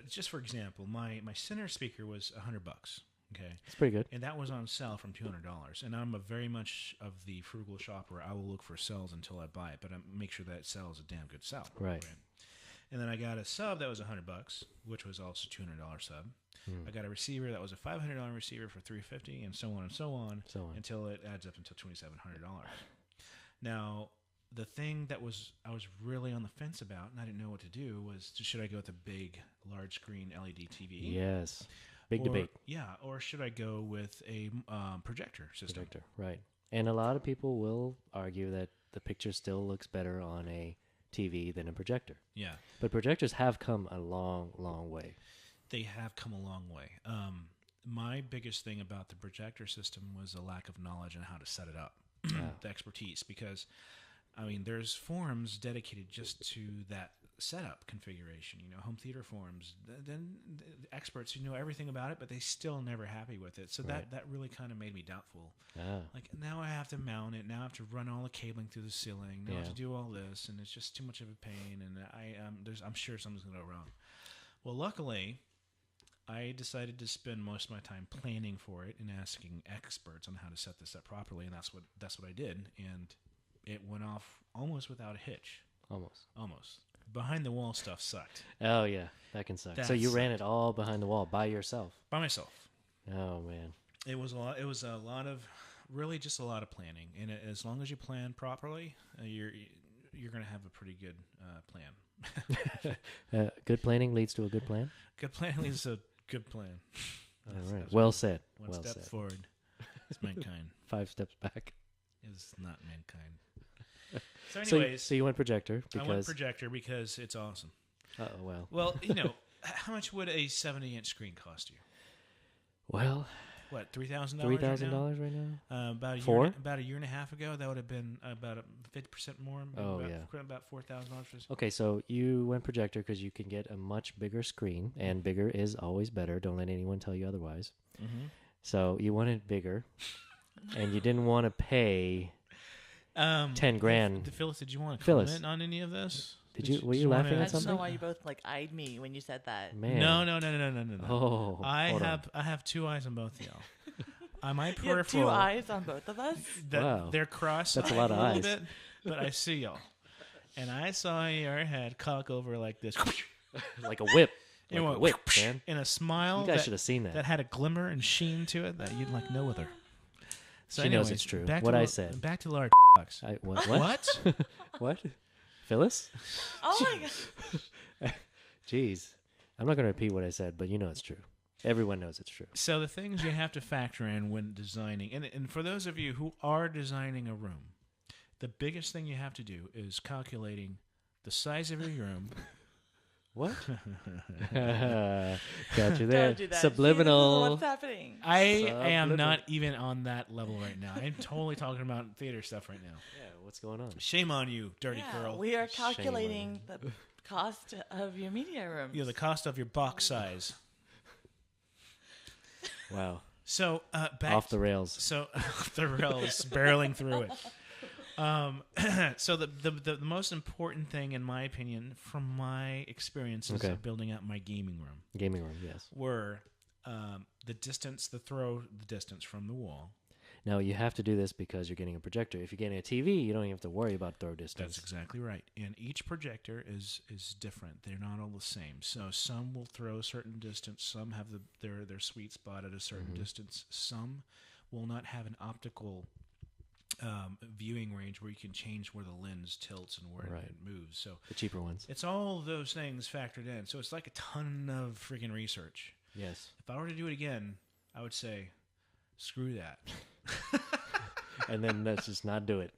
just for example, my center speaker was $100. Okay, it's pretty good, and that was on sale from $200. And I'm a very much of the frugal shopper. I will look for sales until I buy it, but I make sure that sale is a damn good sell. Right. And then I got a sub that was $100, which was also $200 sub. I got a receiver that was a $500 receiver for $350, and so on and so on, until it adds up until $2,700. Now, the thing that I was really on the fence about, and I didn't know what to do, was should I go with a big, large screen LED TV? Yes, big debate. Yeah, or should I go with a projector system? Projector, right. And a lot of people will argue that the picture still looks better on a TV than a projector. Yeah. But projectors have come a long, long way. They have come a long way. My biggest thing about the projector system was a lack of knowledge on how to set it up, the expertise, because, I mean, there's forums dedicated just to that setup configuration, home theater forums. Then the experts who know everything about it, but they still never happy with it. So that really kind of made me doubtful. Like, now I have to mount it. Now I have to run all the cabling through the ceiling. Now I have to do all this, and it's just too much of a pain. And I'm sure something's going to go wrong. Well, luckily, I decided to spend most of my time planning for it and asking experts on how to set this up properly, and that's what I did, and it went off almost without a hitch. Almost. Behind the wall stuff sucked. Oh yeah, that can suck. So you ran it all behind the wall by yourself? By myself. Oh man. It was a lot. It was a lot of planning, and as long as you plan properly, you're going to have a pretty good plan. Good planning leads to a good plan. Good plan leads to a good plan. All right. Well said. One step forward is mankind. 5 steps back is not mankind. So anyways, so you went projector because... I went projector because it's awesome. Well. Well, how much would a 70-inch screen cost you? Well... What, $3,000? $3,000 right now? About a year and a half ago, that would have been about 50% more. About $4,000. Okay, so you went projector because you can get a much bigger screen, and bigger is always better. Don't let anyone tell you otherwise. Mm-hmm. So you wanted bigger, and you didn't want to pay $10,000. Phyllis, did you want to comment on any of this? Were you laughing at something? I just know why you both eyed me when you said that. Man. No. Oh, I have two eyes on both of y'all. On my peripheral, you have 2 eyes on both of us? Wow. They're crossed. That's a lot of eyes. Bit, but I see y'all. And I saw your head cock over like this. Like a whip. Like a whip, man. In a smile. You guys should have seen that. That had a glimmer and sheen to it that you'd like no other. So she knows it's true. What I said. Back to large bucks. What? What? Phyllis? Oh my God. Jeez. I'm not going to repeat what I said, but you know it's true. Everyone knows it's true. So the things you have to factor in when designing, and for those of you who are designing a room, the biggest thing you have to do is calculating the size of your room. What? Got you there. Don't do that. Subliminal. See, what's happening? I am not even on that level right now. I'm totally talking about theater stuff right now. Yeah, what's going on? Shame on you, dirty girl. We are calculating the cost of your media room. Yeah, the cost of your box size. Wow. So back off the rails. So off the rails, barreling through it. So the most important thing, in my opinion, from my experiences of building out my gaming room, yes, were the distance from the wall. No, you have to do this because you're getting a projector. If you're getting a TV, you don't even have to worry about throw distance. That's exactly right. And each projector is different. They're not all the same. So some will throw a certain distance. Some have their sweet spot at a certain distance. Some will not have an optical viewing range where you can change where the lens tilts and where it moves. So the cheaper ones. It's all those things factored in. So it's like a ton of freaking research. Yes. If I were to do it again, I would say, screw that. And then let's just not do it.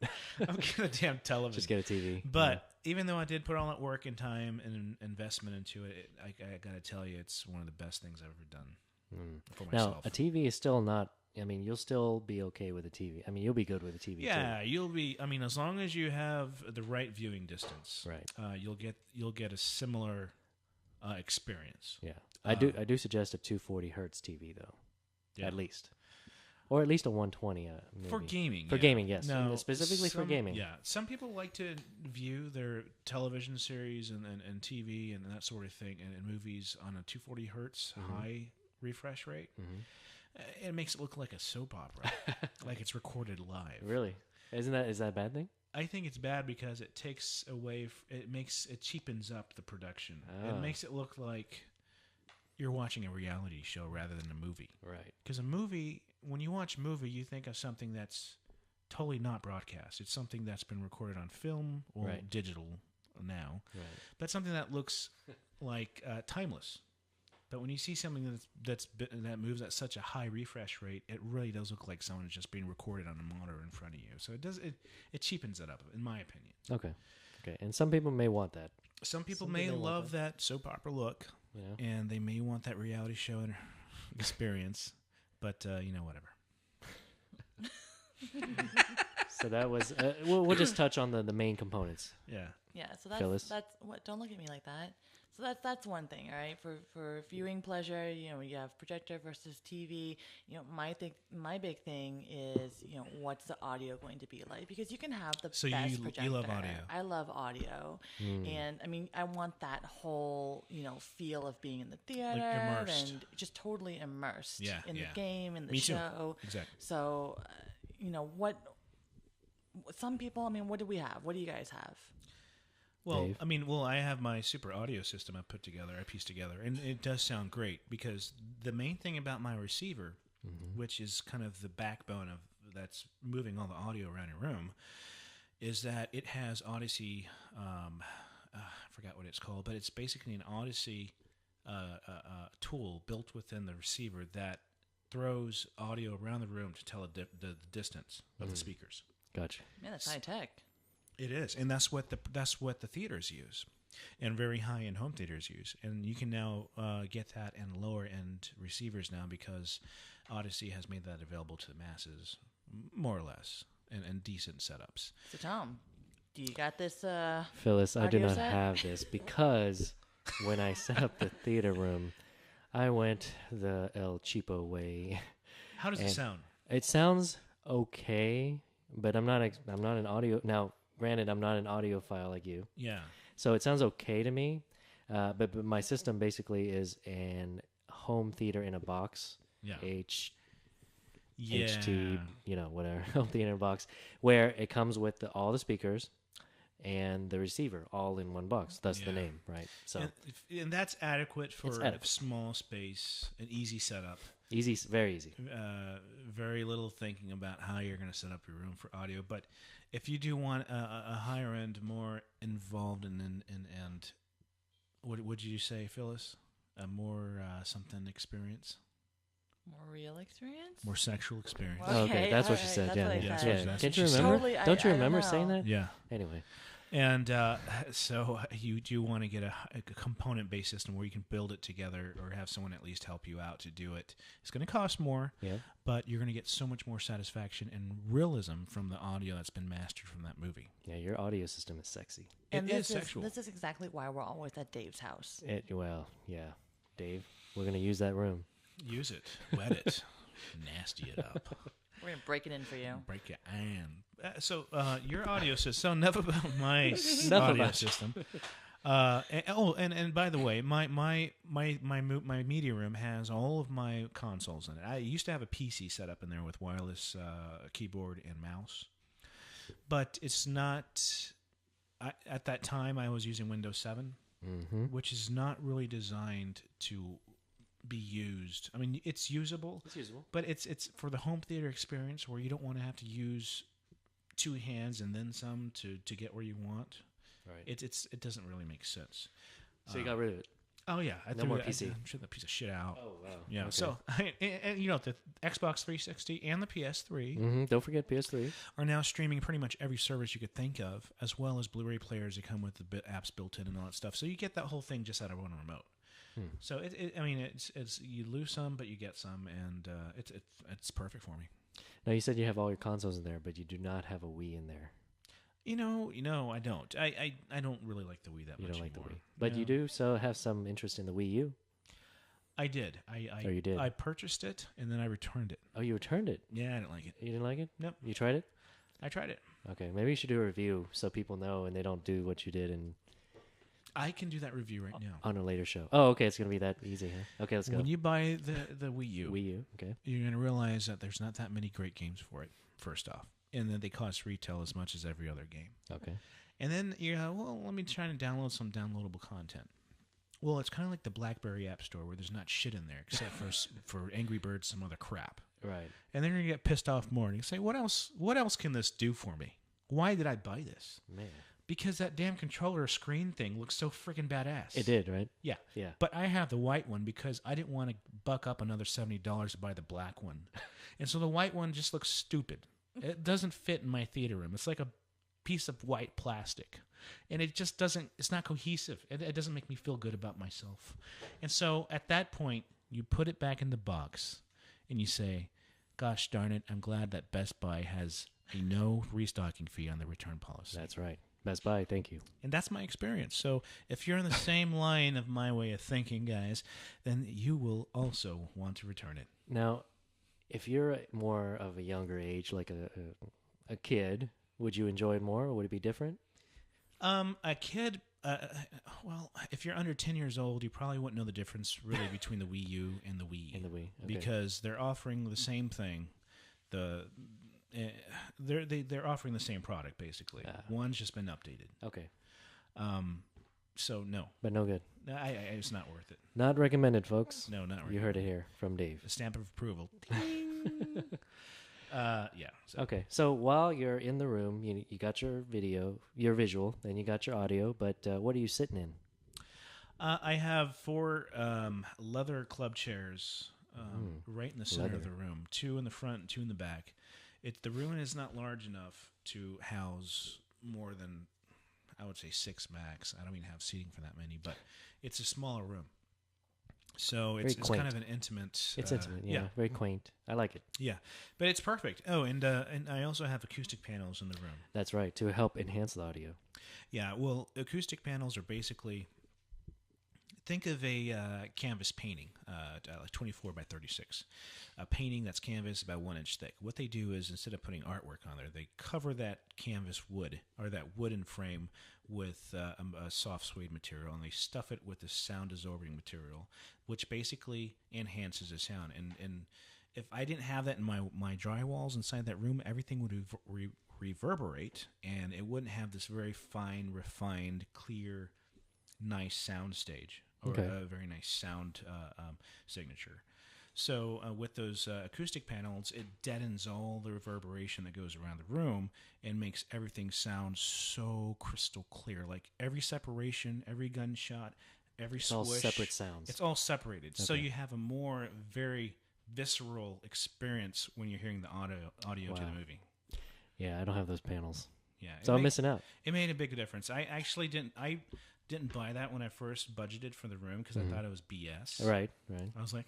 I'm get a damn television. Just get a TV. But even though I did put all that work and time and investment into it, I got to tell you, it's one of the best things I've ever done for myself. Now, a TV is still not, I mean, you'll still be okay with a TV. I mean, you'll be good with a TV yeah, too. you'll be, I mean, as long as you have the right viewing distance, Right. You'll get a similar experience. Yeah. I do suggest a 240 hertz TV though. Yeah. At least. Or at least a 120 maybe. For gaming. For gaming, yes. No, specifically for gaming. Yeah. Some people like to view their television series and TV and that sort of thing and movies on a 240 hertz high refresh rate. It makes it look like a soap opera, like it's recorded live. Really? Is that a bad thing? I think it's bad because it takes away, it cheapens up the production. It makes it look like you're watching a reality show rather than a movie. Right. Because a movie, when you watch a movie, you think of something that's totally not broadcast. It's something that's been recorded on film or digital now, but something that looks like timeless. But when you see something that moves at such a high refresh rate, it really does look like someone is just being recorded on a monitor in front of you. So it cheapens it up, in my opinion. Okay. And some people may want that. Some people may love that soap opera look, and they may want that reality show experience. But whatever. So that was. We'll just touch on the main components. Yeah. Yeah. So Phyllis? that's what. Don't look at me like that. So that's one thing, all right. For viewing pleasure, you have projector versus TV. My big thing is what's the audio going to be like, because you can have the best projector. You love audio. I love audio, and I mean I want that whole feel of being in the theater, like immersed. And just totally immersed in the game, in the Me show. Too. Exactly. So what some people. I mean, what do we have? What do you guys have? Well, Dave? I have my super audio system I pieced together, and it does sound great, because the main thing about my receiver, which is kind of the backbone of that's moving all the audio around your room, is that it has Odyssey, I forgot what it's called, but it's basically an Odyssey tool built within the receiver that throws audio around the room to tell the distance of the speakers. Gotcha. Man, that's high tech. It is, and that's what the theaters use, and very high-end home theaters use. And you can now get that in lower-end receivers now, because Odyssey has made that available to the masses, more or less, and decent setups. So Tom, do you got this? Phyllis, I do audio not set? have this, because when I set up the theater room, I went the El Cheapo way. How does it sound? It sounds okay, but I'm not an audio now. Granted, I'm not an audiophile like you. Yeah. So it sounds okay to me, but my system basically is an home theater in a box. Yeah. HT, whatever, home theater in a box, where it comes with all the speakers and the receiver all in one box. That's the name, right? So and that's adequate for a small space, an easy setup. Easy, very easy. Very little thinking about how you're going to set up your room for audio. But if you do want a higher end, more involved, and what would you say, Phyllis? A more something experience? More real experience? More sexual experience. Okay, that's what she said. That's Yeah. what Can't you remember? Totally, Don't you I remember don't saying know. that? Yeah. Anyway. And so you do want to get a component-based system where you can build it together, or have someone at least help you out to do it. It's going to cost more, but you're going to get so much more satisfaction and realism from the audio that's been mastered from that movie. Yeah, your audio system is sexy. And it is sexual. This is exactly why we're always at Dave's house. Dave, we're going to use that room. Use it, wet it, nasty it up. We're going to break it in for you. Break your iron. So your audio system. So enough about my audio system. And by the way, my media room has all of my consoles in it. I used to have a PC set up in there with wireless keyboard and mouse, but it's not. At that time, I was using Windows 7, which is not really designed to be used. I mean, it's usable. It's usable, but it's for the home theater experience where you don't want to have to use two hands and then some to get where you want. Right. It doesn't really make sense. So you got rid of it. Oh yeah, no more PC. I threw that piece of shit out. Oh wow. Yeah. Okay. So and you know the Xbox 360 and the PS3 Don't forget PS3 are now streaming pretty much every service you could think of, as well as Blu-ray players that come with the apps built in and all that stuff. So you get that whole thing just out of one remote. So it's you lose some, but you get some, and it's perfect for me. Now you said you have all your consoles in there, but you do not have a Wii in there. You know, I don't. I don't really like the Wii that much. You don't like anymore. the Wii, but you do so have some interest in the Wii U. I did. You did. I purchased it and then I returned it. Oh, you returned it? Yeah, I didn't like it. You didn't like it? Nope. You tried it? I tried it. Okay, maybe you should do a review so people know and they don't do what you did and. I can do that review right now on a later show. Oh, okay, it's gonna be that easy, huh? Okay, let's go. When you buy the Wii U, okay, you're gonna realize that there's not that many great games for it. First off, and then they cost retail as much as every other game. Okay. And then you're well, let me try to download some downloadable content. Well, it's kind of like the BlackBerry App Store where there's not shit in there except for Angry Birds, some other crap. Right. And then you're gonna get pissed off more and you say, what else can this do for me? Why did I buy this? Man. Because that damn controller screen thing looks so freaking badass. It did, right? Yeah. Yeah. But I have the white one because I didn't want to buck up another $70 to buy the black one. And so the white one just looks stupid. It doesn't fit in my theater room. It's like a piece of white plastic. And it just doesn't, it's not cohesive. It doesn't make me feel good about myself. And so at that point, you put it back in the box and you say, gosh darn it, I'm glad that Best Buy has a no restocking fee on the return policy. That's right. Best Buy, thank you. And that's my experience. So if you're in the same line of my way of thinking, guys, then you will also want to return it. Now, if you're more of a younger age, like a kid, would you enjoy it more, or would it be different? A kid, well, if you're under 10 years old, you probably wouldn't know the difference really between the Wii U and the Wii. Okay. Because they're offering the same thing. They're offering the same product basically. One's just been updated. Okay. So no, but no good. It's not worth it. Not recommended, folks. No, not recommended. You heard it here from Dave. A stamp of approval. Yeah. So. Okay. So while you're in the room, you got your visual, then you got your audio. But what are you sitting in? I have 4 leather club chairs right in the center of the room. 2 in the front and 2 in the back. The room is not large enough to house more than, I would say, 6 max. I don't even have seating for that many, but it's a smaller room. So it's kind of an intimate. It's intimate, yeah. Very quaint. I like it. Yeah, but it's perfect. Oh, and I also have acoustic panels in the room. That's right, to help enhance the audio. Yeah, well, acoustic panels are basically, think of a canvas painting, like 24 by 36. A painting that's canvas about 1 inch thick. What they do is, instead of putting artwork on there, they cover that canvas wood, or that wooden frame, with a soft suede material, and they stuff it with a sound-absorbing material, which basically enhances the sound. And if I didn't have that in my drywalls inside that room, everything would reverberate, and it wouldn't have this very fine, refined, clear, nice sound stage, or a very nice sound signature. So with those acoustic panels, it deadens all the reverberation that goes around the room and makes everything sound so crystal clear. Like every separation, every gunshot, every swish. It's all separate sounds. It's all separated. Okay. So you have a more very visceral experience when you're hearing the audio to the movie. Yeah, I don't have those panels. Yeah, so I'm missing out. It made a big difference. I actually didn't buy that when I first budgeted for the room because I thought it was BS. Right. I was like,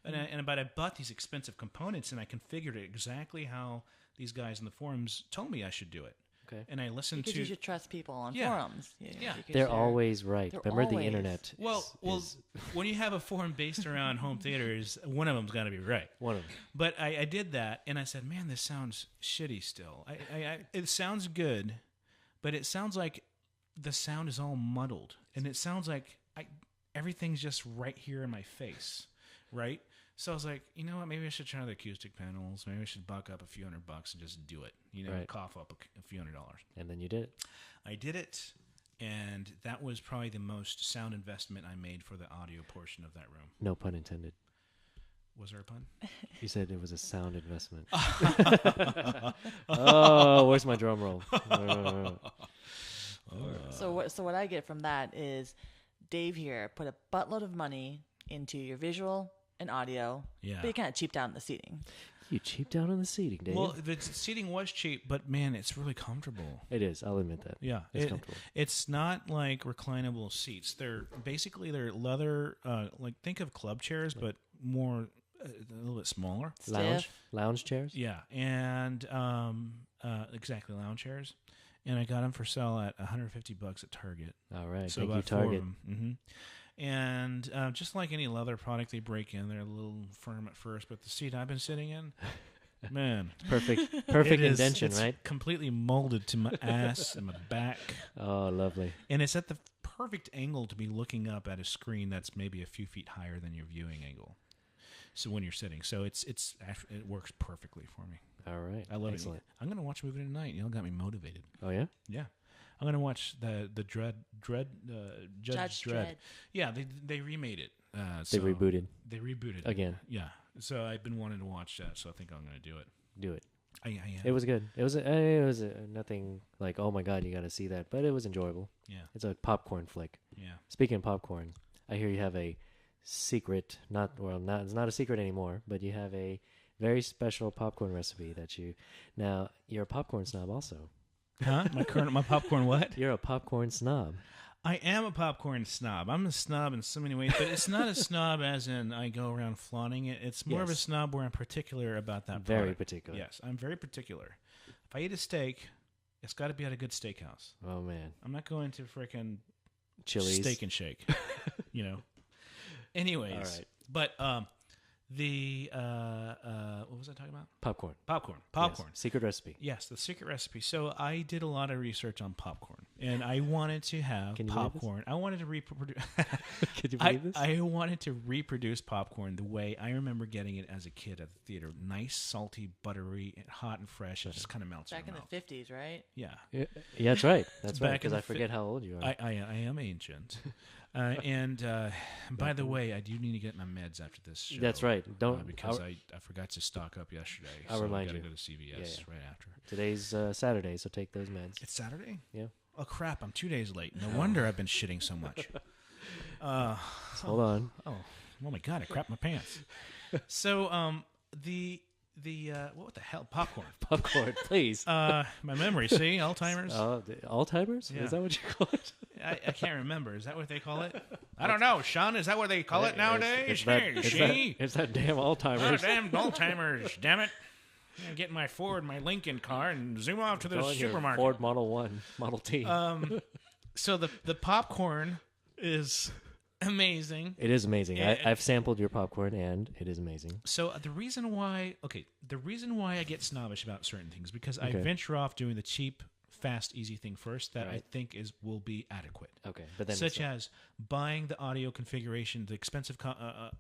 but I bought these expensive components and I configured it exactly how these guys in the forums told me I should do it. Okay. And I listened because you should trust people on forums. Yeah. They're always right. Remember the internet. Well, when you have a forum based around home theaters, one of them's got to be right. One of them. But I did that and I said, man, this sounds shitty still. It sounds good, but it sounds like the sound is all muddled, and it sounds like everything's just right here in my face, right? So I was like, you know what? Maybe I should try the acoustic panels. Maybe I should buck up a few $100 and just do it. Right. Cough up a few $100. And then you did it. I did it, and that was probably the most sound investment I made for the audio portion of that room. No pun intended. Was there a pun? You said it was a sound investment. Oh, where's my drum roll? So what I get from that is Dave here put a buttload of money into your visual and audio, Yeah. but you kind of cheaped out on the seating. You cheaped out on the seating, Dave. Well, the seating was cheap, but man, it's really comfortable. It is. I'll admit that. Yeah, It's comfortable. It's not like reclinable seats. They're leather, like think of club chairs, but more a little bit smaller. Lounge chairs? Yeah, and exactly lounge chairs. And I got them for sale at $150 at Target. All right. So Thank about you, 4 of Target. them. And just like any leather product, they break in. They're a little firm at first, but the seat I've been sitting in, man, Perfect indention, it's right? completely molded to my ass and my back. Oh, lovely. And it's at the perfect angle to be looking up at a screen that's maybe a few feet higher than your viewing angle. So when you're sitting, so it works perfectly for me. All right. I love Excellent. it. I'm gonna watch a movie tonight. Got me motivated. Oh, yeah? Yeah, I'm gonna watch the Judge Dredd. Yeah, they remade it. They rebooted. They rebooted it. Again. Yeah. So I've been wanting to watch that. So I think I'm gonna do it. Do it. I am. It was good. It was nothing like, oh my God, you got to see that. But it was enjoyable. Yeah. It's a popcorn flick. Yeah. Speaking of popcorn, I hear you have a secret, it's not a secret anymore, but you have a very special popcorn recipe now, you're a popcorn snob also. Huh? My popcorn what? You're a popcorn snob. I am a popcorn snob. I'm a snob in so many ways, but it's not a snob as in I go around flaunting it. It's more of a Yes. snob where I'm particular about that Very product. particular. Yes, I'm very particular. If I eat a steak, it's got to be at a good steakhouse. Oh, man. I'm not going to frickin' Chili's. Steak and Shake, Anyways, All right. But what was I talking about? Popcorn. Popcorn. Yes. Secret recipe. Yes, the secret recipe. So I did a lot of research on popcorn, and I wanted to have Can you believe this? popcorn. I wanted to reproduce. Could you believe this? I wanted to reproduce popcorn the way I remember getting it as a kid at the theater. Nice, salty, buttery, hot and fresh. It just kind of melts Back in your mouth. the 50s, right? Yeah. Yeah, that's right. That's right, back in because the I forget how old you are. I am ancient. And by the way, I do need to get my meds after this show. That's right. Because I forgot to stock up yesterday. I'll remind I you. got to go to CVS right after. Today's Saturday, so take those meds. It's Saturday? Yeah. Oh, crap. I'm 2 days late. No wonder I've been shitting so much. Hold on. Oh my God. I crapped my pants. So, what the hell? Popcorn. Popcorn, please. My memory, see? Alzheimer's? Alzheimer's? Yeah. Is that what you call it? I can't remember. Is that what they call it? I don't know. Sean, is that what they call it nowadays? It's that damn Oh, Alzheimer's. damn Alzheimer's, damn it. I'm getting my Lincoln car and zoom off to the Go on your supermarket. Ford Model 1, Model T. So the popcorn is amazing. It is amazing. And- I've sampled your popcorn, and it is amazing. So the reason why I get snobbish about certain things because I Okay. venture off doing the cheap, fast, easy thing first that I Right. think will be adequate. Okay, but then Such as buying the audio configuration, the expensive,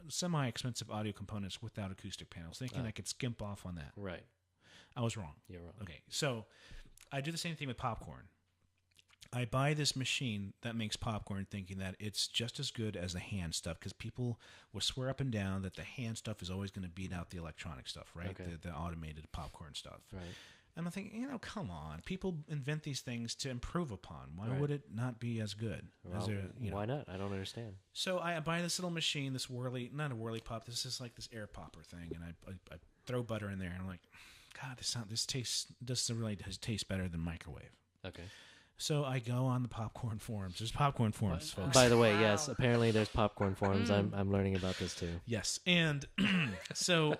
semi-expensive audio components without acoustic panels, thinking I could skimp off on that. right. I was wrong. You're wrong. Okay, so I do the same thing with popcorn. I buy this machine that makes popcorn thinking that it's just as good as the hand stuff because people will swear up and down that the hand stuff is always going to beat out the electronic stuff, right? Okay. The automated popcorn stuff. Right. And I'm thinking, come on. People invent these things to improve upon. Why Right. would it not be as good? Well, why not? I don't understand. So I buy this little machine, this not a whirly pop. This is like this air popper thing, and I throw butter in there, and I'm like, God, this really does taste better than microwave. Okay. So I go on the popcorn forums. There's popcorn forums, folks. By the way, Wow. yes, apparently there's popcorn forums. I'm learning about this too. Yes, and so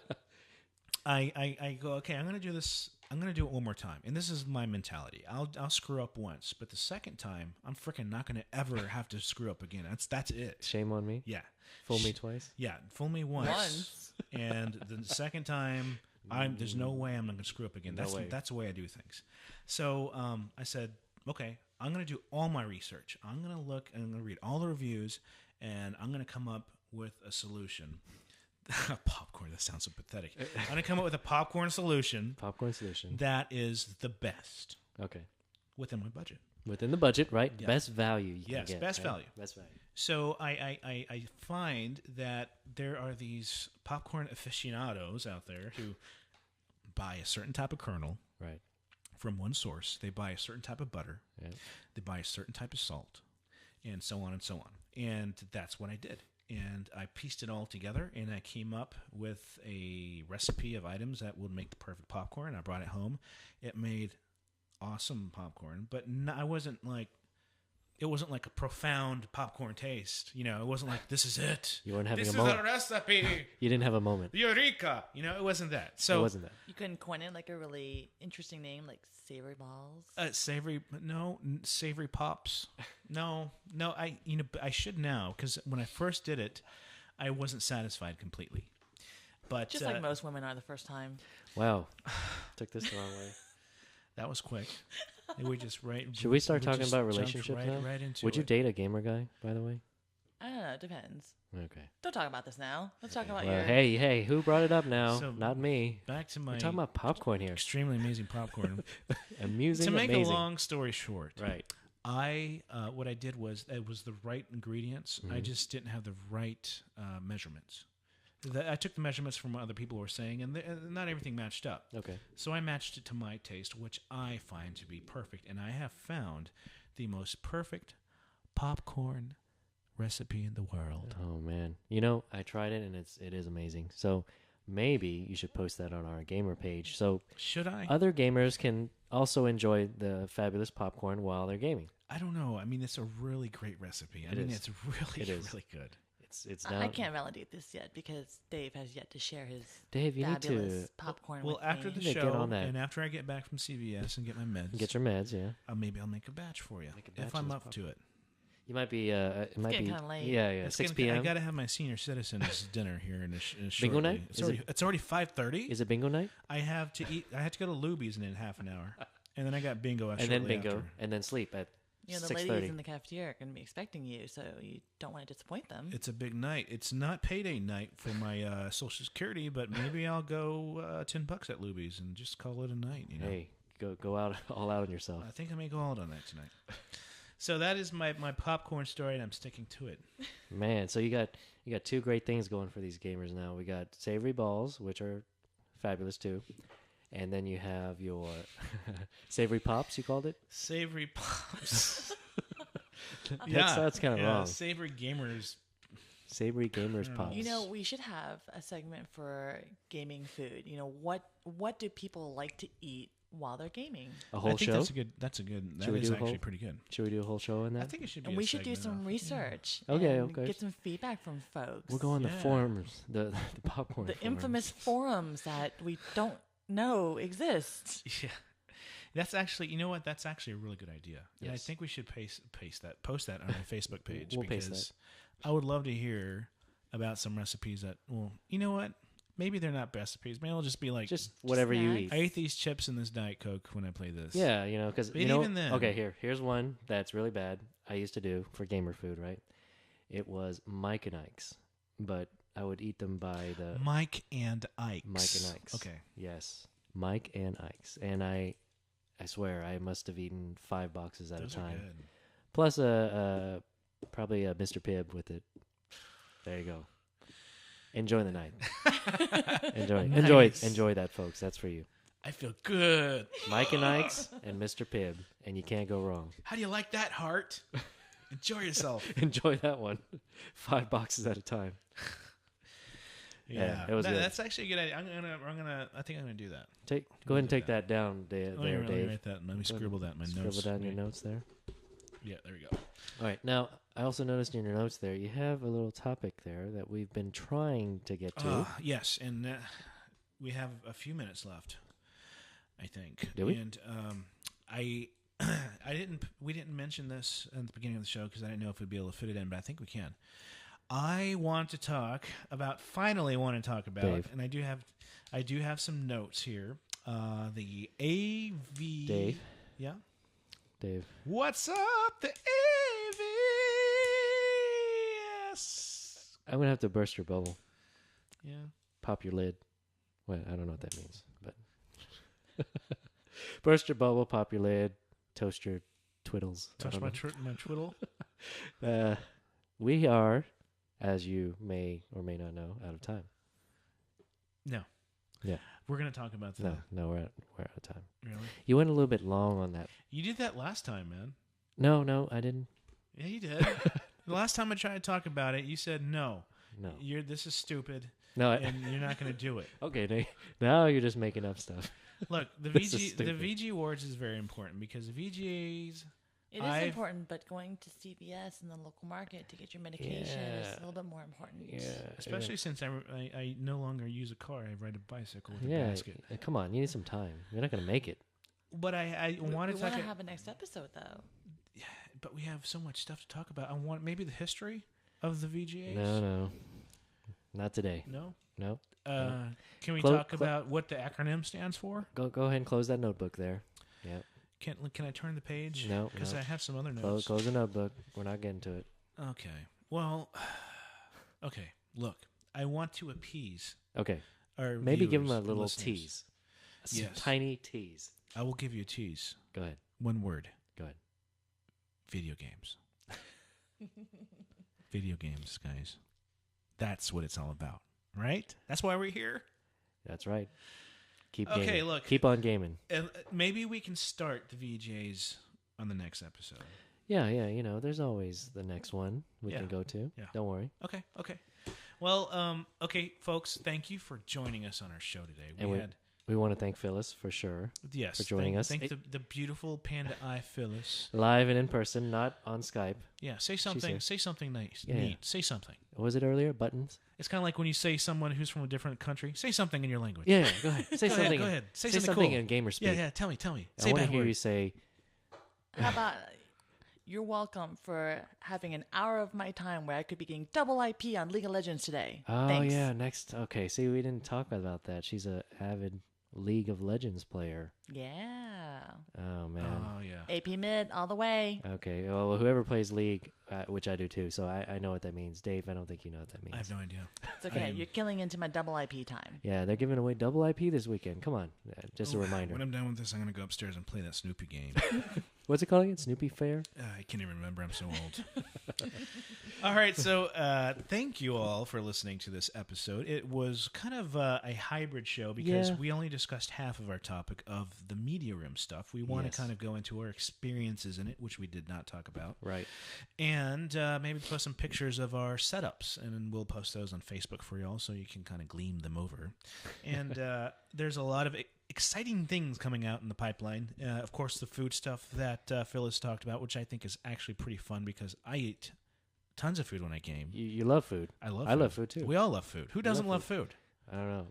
I go, okay, I'm going to do this. I'm going to do it one more time, and this is my mentality. I'll screw up once, but the second time, I'm freaking not going to ever have to screw up again. That's it. Shame on me. Yeah. Fool me twice. Yeah, fool me once. And the second time, there's no way I'm not going to screw up again. No way. That's the way I do things. So I said, okay, I'm going to do all my research. I'm going to look and I'm going to read all the reviews, and I'm going to come up with a solution. Popcorn, that sounds so pathetic. I'm going to come up with a popcorn solution. Popcorn solution. That is the best. Okay. Within my budget. Within the budget, right? Yeah. Best value you can get. Best right? value. Best value. So I find that there are these popcorn aficionados out there who buy a certain type of kernel Right. from one source. They buy a certain type of butter. Yeah. They buy a certain type of salt, and so on and so on. And that's what I did. And I pieced it all together, and I came up with a recipe of items that would make the perfect popcorn. I brought it home. It made awesome popcorn, but it wasn't like a profound popcorn taste. You know, it wasn't like, this is it. You weren't having this a is moment. a recipe. You didn't have a moment. Eureka! You know, it wasn't that. So It wasn't that. You couldn't coin it like a really interesting name, like Savory Balls. Savory pops. No, I should now, because when I first did it, I wasn't satisfied completely. But Just like most women are the first time. Wow. Took this the wrong way. that was quick. We just Should we start talking just about jumped relationships now? Right into Would you it. date a gamer guy, by the way? I don't know. It depends. Okay. Don't talk about this now. Let's talk about Well, your... hey, who brought it up now? So, Not me. Back to my We're talking about popcorn here. extremely amazing popcorn. Amusing, To make amazing. a long story short, Right. what I did was, it was the right ingredients. I just didn't have the right measurements. I took the measurements from what other people were saying, and not everything matched up. Okay. So I matched it to my taste, which I find to be perfect. And I have found the most perfect popcorn recipe in the world. Oh man. You know, I tried it and it is amazing. So maybe you should post that on our gamer page so Should I? other gamers can also enjoy the fabulous popcorn while they're gaming. I don't know. I mean, it's a really great recipe. It is. It's really, It is. really good. It's I down. can't validate this yet because Dave has yet to share his Dave, you need fabulous to popcorn Well, with after me. the Yeah, get show, on that. and after I get back from CVS and get my meds, get your meds, yeah. maybe I'll make a batch for you Make a batch if of I'm this up to it. You might be it might getting be kinda late. Yeah, It's 6 getting- I p.m. got to have my senior citizens dinner here in a Bingo shortly. night? It's already 5:30. Is it bingo night? I have to eat. I have to go to Luby's in half an hour, and then I got bingo. And then shortly bingo after. and then sleep at You know, the 6:30. ladies in the cafeteria are going to be expecting you, so you don't want to disappoint them. It's a big night. It's not payday night for my Social Security, but maybe I'll go $10 at Luby's and just call it a night. You know, Hey, go out all out on yourself. I think I may go out on that tonight. So that is my popcorn story, and I'm sticking to it. Man, so you got two great things going for these gamers now. We got savory balls, which are fabulous too. And then you have your savory pops, you called it? Savory pops. That's kind of wrong. Savory gamers. Savory gamers pops. You know, we should have a segment for gaming food. You know, what do people like to eat while they're gaming? a I whole think show? That's a good. That Should we is do a actually whole- pretty good. Should we do a whole show on I that? think it should be. And a we should do segment some of- research. Okay, and okay. Get some feedback from folks. We'll go on the Yeah. forums, the popcorn the forums. infamous forums that we don't know exist. Yeah, that's actually. You know what? That's actually a really good idea. And I Yes. think we should post that on our Facebook page We'll paste because I would love to hear about some recipes that. Well, you know what? Maybe they're not recipes. Maybe it'll just be like, Just whatever you snacks. eat. I ate these chips and this Diet Coke when I play this. Yeah, you know, because But you know. even then- Okay, here's one that's really bad. I used to do for gamer food, right? It was Mike and Ike's, but I would eat them by the Mike and Ike's. Mike and Ike's. Okay. Yes, Mike and Ike's, and I swear I must have eaten 5 boxes at Those a are time, good. plus probably a Mr. Pibb with it. There you go. Enjoy the night. Nice. Enjoy that, folks. That's for you. I feel good. Mike and Ike's and Mr. Pibb, and you can't go wrong. How do you like that, Heart? Enjoy yourself. Enjoy that one. 5 boxes at a time. Yeah, it was good. That's actually a good idea. I think I'm gonna do that. Go ahead and take that down, Dave. Let me Dave. write that. Let me scribble that in my Scribble notes. down your notes there. Yeah, there we go. All right. Now, I also noticed in your notes there, you have a little topic there that we've been trying to get to. Yes, and we have a few minutes left, I think. Do we? And we didn't mention this at the beginning of the show because I didn't know if we'd be able to fit it in, but I think we can. I want to talk about. Dave. And I do have some notes here. The AV. Dave. Yeah. Dave? What's up, the AVS? I'm gonna have to burst your bubble. Yeah. Pop your lid. Well, I don't know what that means, but burst your bubble, pop your lid, toast your twiddles. Touch my twiddle. We are, as you may or may not know, out of time. No. Yeah. We're going to talk about that. No, we're out of time. Really? You went a little bit long on that. You did that last time, man. No, I didn't. Yeah, you did. The last time I tried to talk about it, you said no. No. This is stupid. No, and you're not going to do it. Okay, now you're just making up stuff. Look, the VG Awards is very important because the VGAs. It is important, but going to CVS in the local market to get your medication is a little bit more important. Yeah, especially since I no longer use a car. I ride a bicycle with a basket. Come on, you need some time. You're not going to make it. But I want to have a next episode, though. Yeah, but we have so much stuff to talk about. I want maybe the history of the VGAs. No. Not today. No? Can we talk about what the acronym stands for? Go ahead and close that notebook there. Yeah. Can I turn the page? No. Because I have some other notes. Close the notebook. We're not getting to it. Okay. Well, okay. Look, I want to appease. Okay. Our maybe give them a viewers, little listeners. tease. Yes. Tiny tease. I will give you a tease. Go ahead. One word. Go ahead. Video games. Video games, guys. That's what it's all about, right? That's why we're here. That's right. Keep gaming. Okay, look. Keep on gaming. Maybe we can start the VJs on the next episode. Yeah. There's always the next one we can go to. Yeah. Don't worry. Okay. Well, okay, folks, thank you for joining us on our show today. We want to thank Phyllis for sure. Yes, for joining us. Thank the beautiful Panda Eye Phyllis. Live and in person, not on Skype. Yeah, say something. Say something nice. Yeah, neat. Say something. What was it earlier? Buttons? It's kind of like when you say someone who's from a different country. Say something in your language. Yeah, go ahead. Say go something. Go ahead. Say something cool. in Gamr speak. Yeah. Tell me. I want to hear you say. How about you're welcome for having an hour of my time where I could be getting double IP on League of Legends today. Oh, Thanks. yeah. Next. Okay. See, we didn't talk about that. She's a avid League of Legends player. Yeah. Oh, man. Oh, yeah. AP mid all the way. Okay. Well, whoever plays League, which I do too, so I know what that means. Dave, I don't think you know what that means. I have no idea. It's okay. You're killing into my double IP time. Yeah, they're giving away double IP this weekend. Come on. Just a reminder. When I'm done with this, I'm going to go upstairs and play that Snoopy game. What's it called again? Snoopy Fair? I can't even remember. I'm so old. All right. So thank you all for listening to this episode. It was kind of a hybrid show because we only discussed half of our topic of the media room stuff. We want to kind of go into our experiences in it, which we did not talk about. Right. And maybe post some pictures of our setups, and then we'll post those on Facebook for y'all so you can kind of gleam them over. And there's a lot of exciting things coming out in the pipeline. Of course, the food stuff that Phyllis talked about, which I think is actually pretty fun because I eat tons of food when I game. You love food. I love food too. We all love food. Who doesn't love food? I don't know.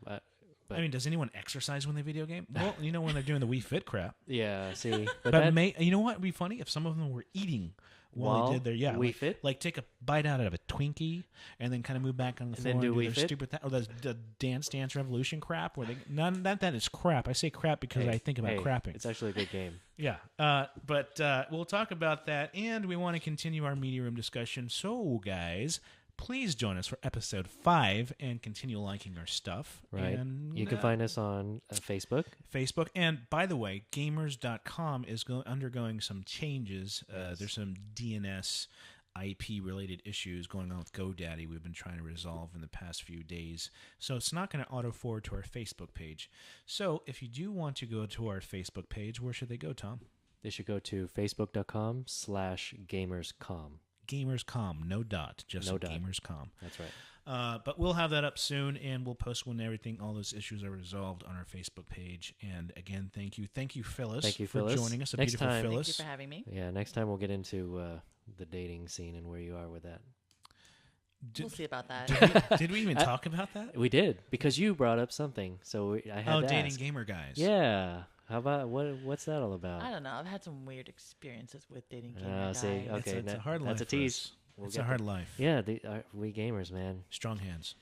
I mean, does anyone exercise when they video game? Well, when they're doing the Wii Fit crap. Yeah, see. But you know what would be funny? If some of them were eating while they did their Wii Fit? Like take a bite out of a Twinkie and then kind of move back on the floor and do their Wii Fit? stupid or the Dance Revolution crap where they not that is crap. I say crap because I think about crapping. It's actually a good game. Yeah, but we'll talk about that, and we want to continue our media room discussion. So, guys, please join us for episode 5 and continue liking our stuff. Right. And, you can find us on Facebook. And by the way, Gamrz.com is undergoing some changes. There's some DNS IP related issues going on with GoDaddy we've been trying to resolve in the past few days. So it's not going to auto forward to our Facebook page. So if you do want to go to our Facebook page, where should they go, Tom? They should go to facebook.com/gamerscom. Gamerscom, no dot, just no dot. Gamerscom. That's right. But we'll have that up soon, and we'll post when all those issues are resolved on our Facebook page. And again, thank you, Phyllis. Thank you, for Phyllis. joining us. Next time, Phyllis. Thank you for having me. Yeah, next time we'll get into the dating scene and where you are with that. We'll see about that. Did we even talk about that? We did because you brought up something, so I had to dating ask. gamer guys. Yeah. How about what's that all about? I don't know. I've had some weird experiences with dating gamer guys. See, okay, it's a hard life. That's a tease. It's a hard life. Yeah, we gamers, man. Strong hands.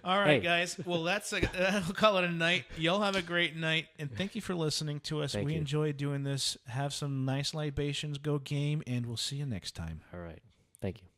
All right, Hey. guys. Well, we'll call it a night. Y'all have a great night, and thank you for listening to us. Thank We you. enjoy doing this. Have some nice libations. Go game, and we'll see you next time. All right. Thank you.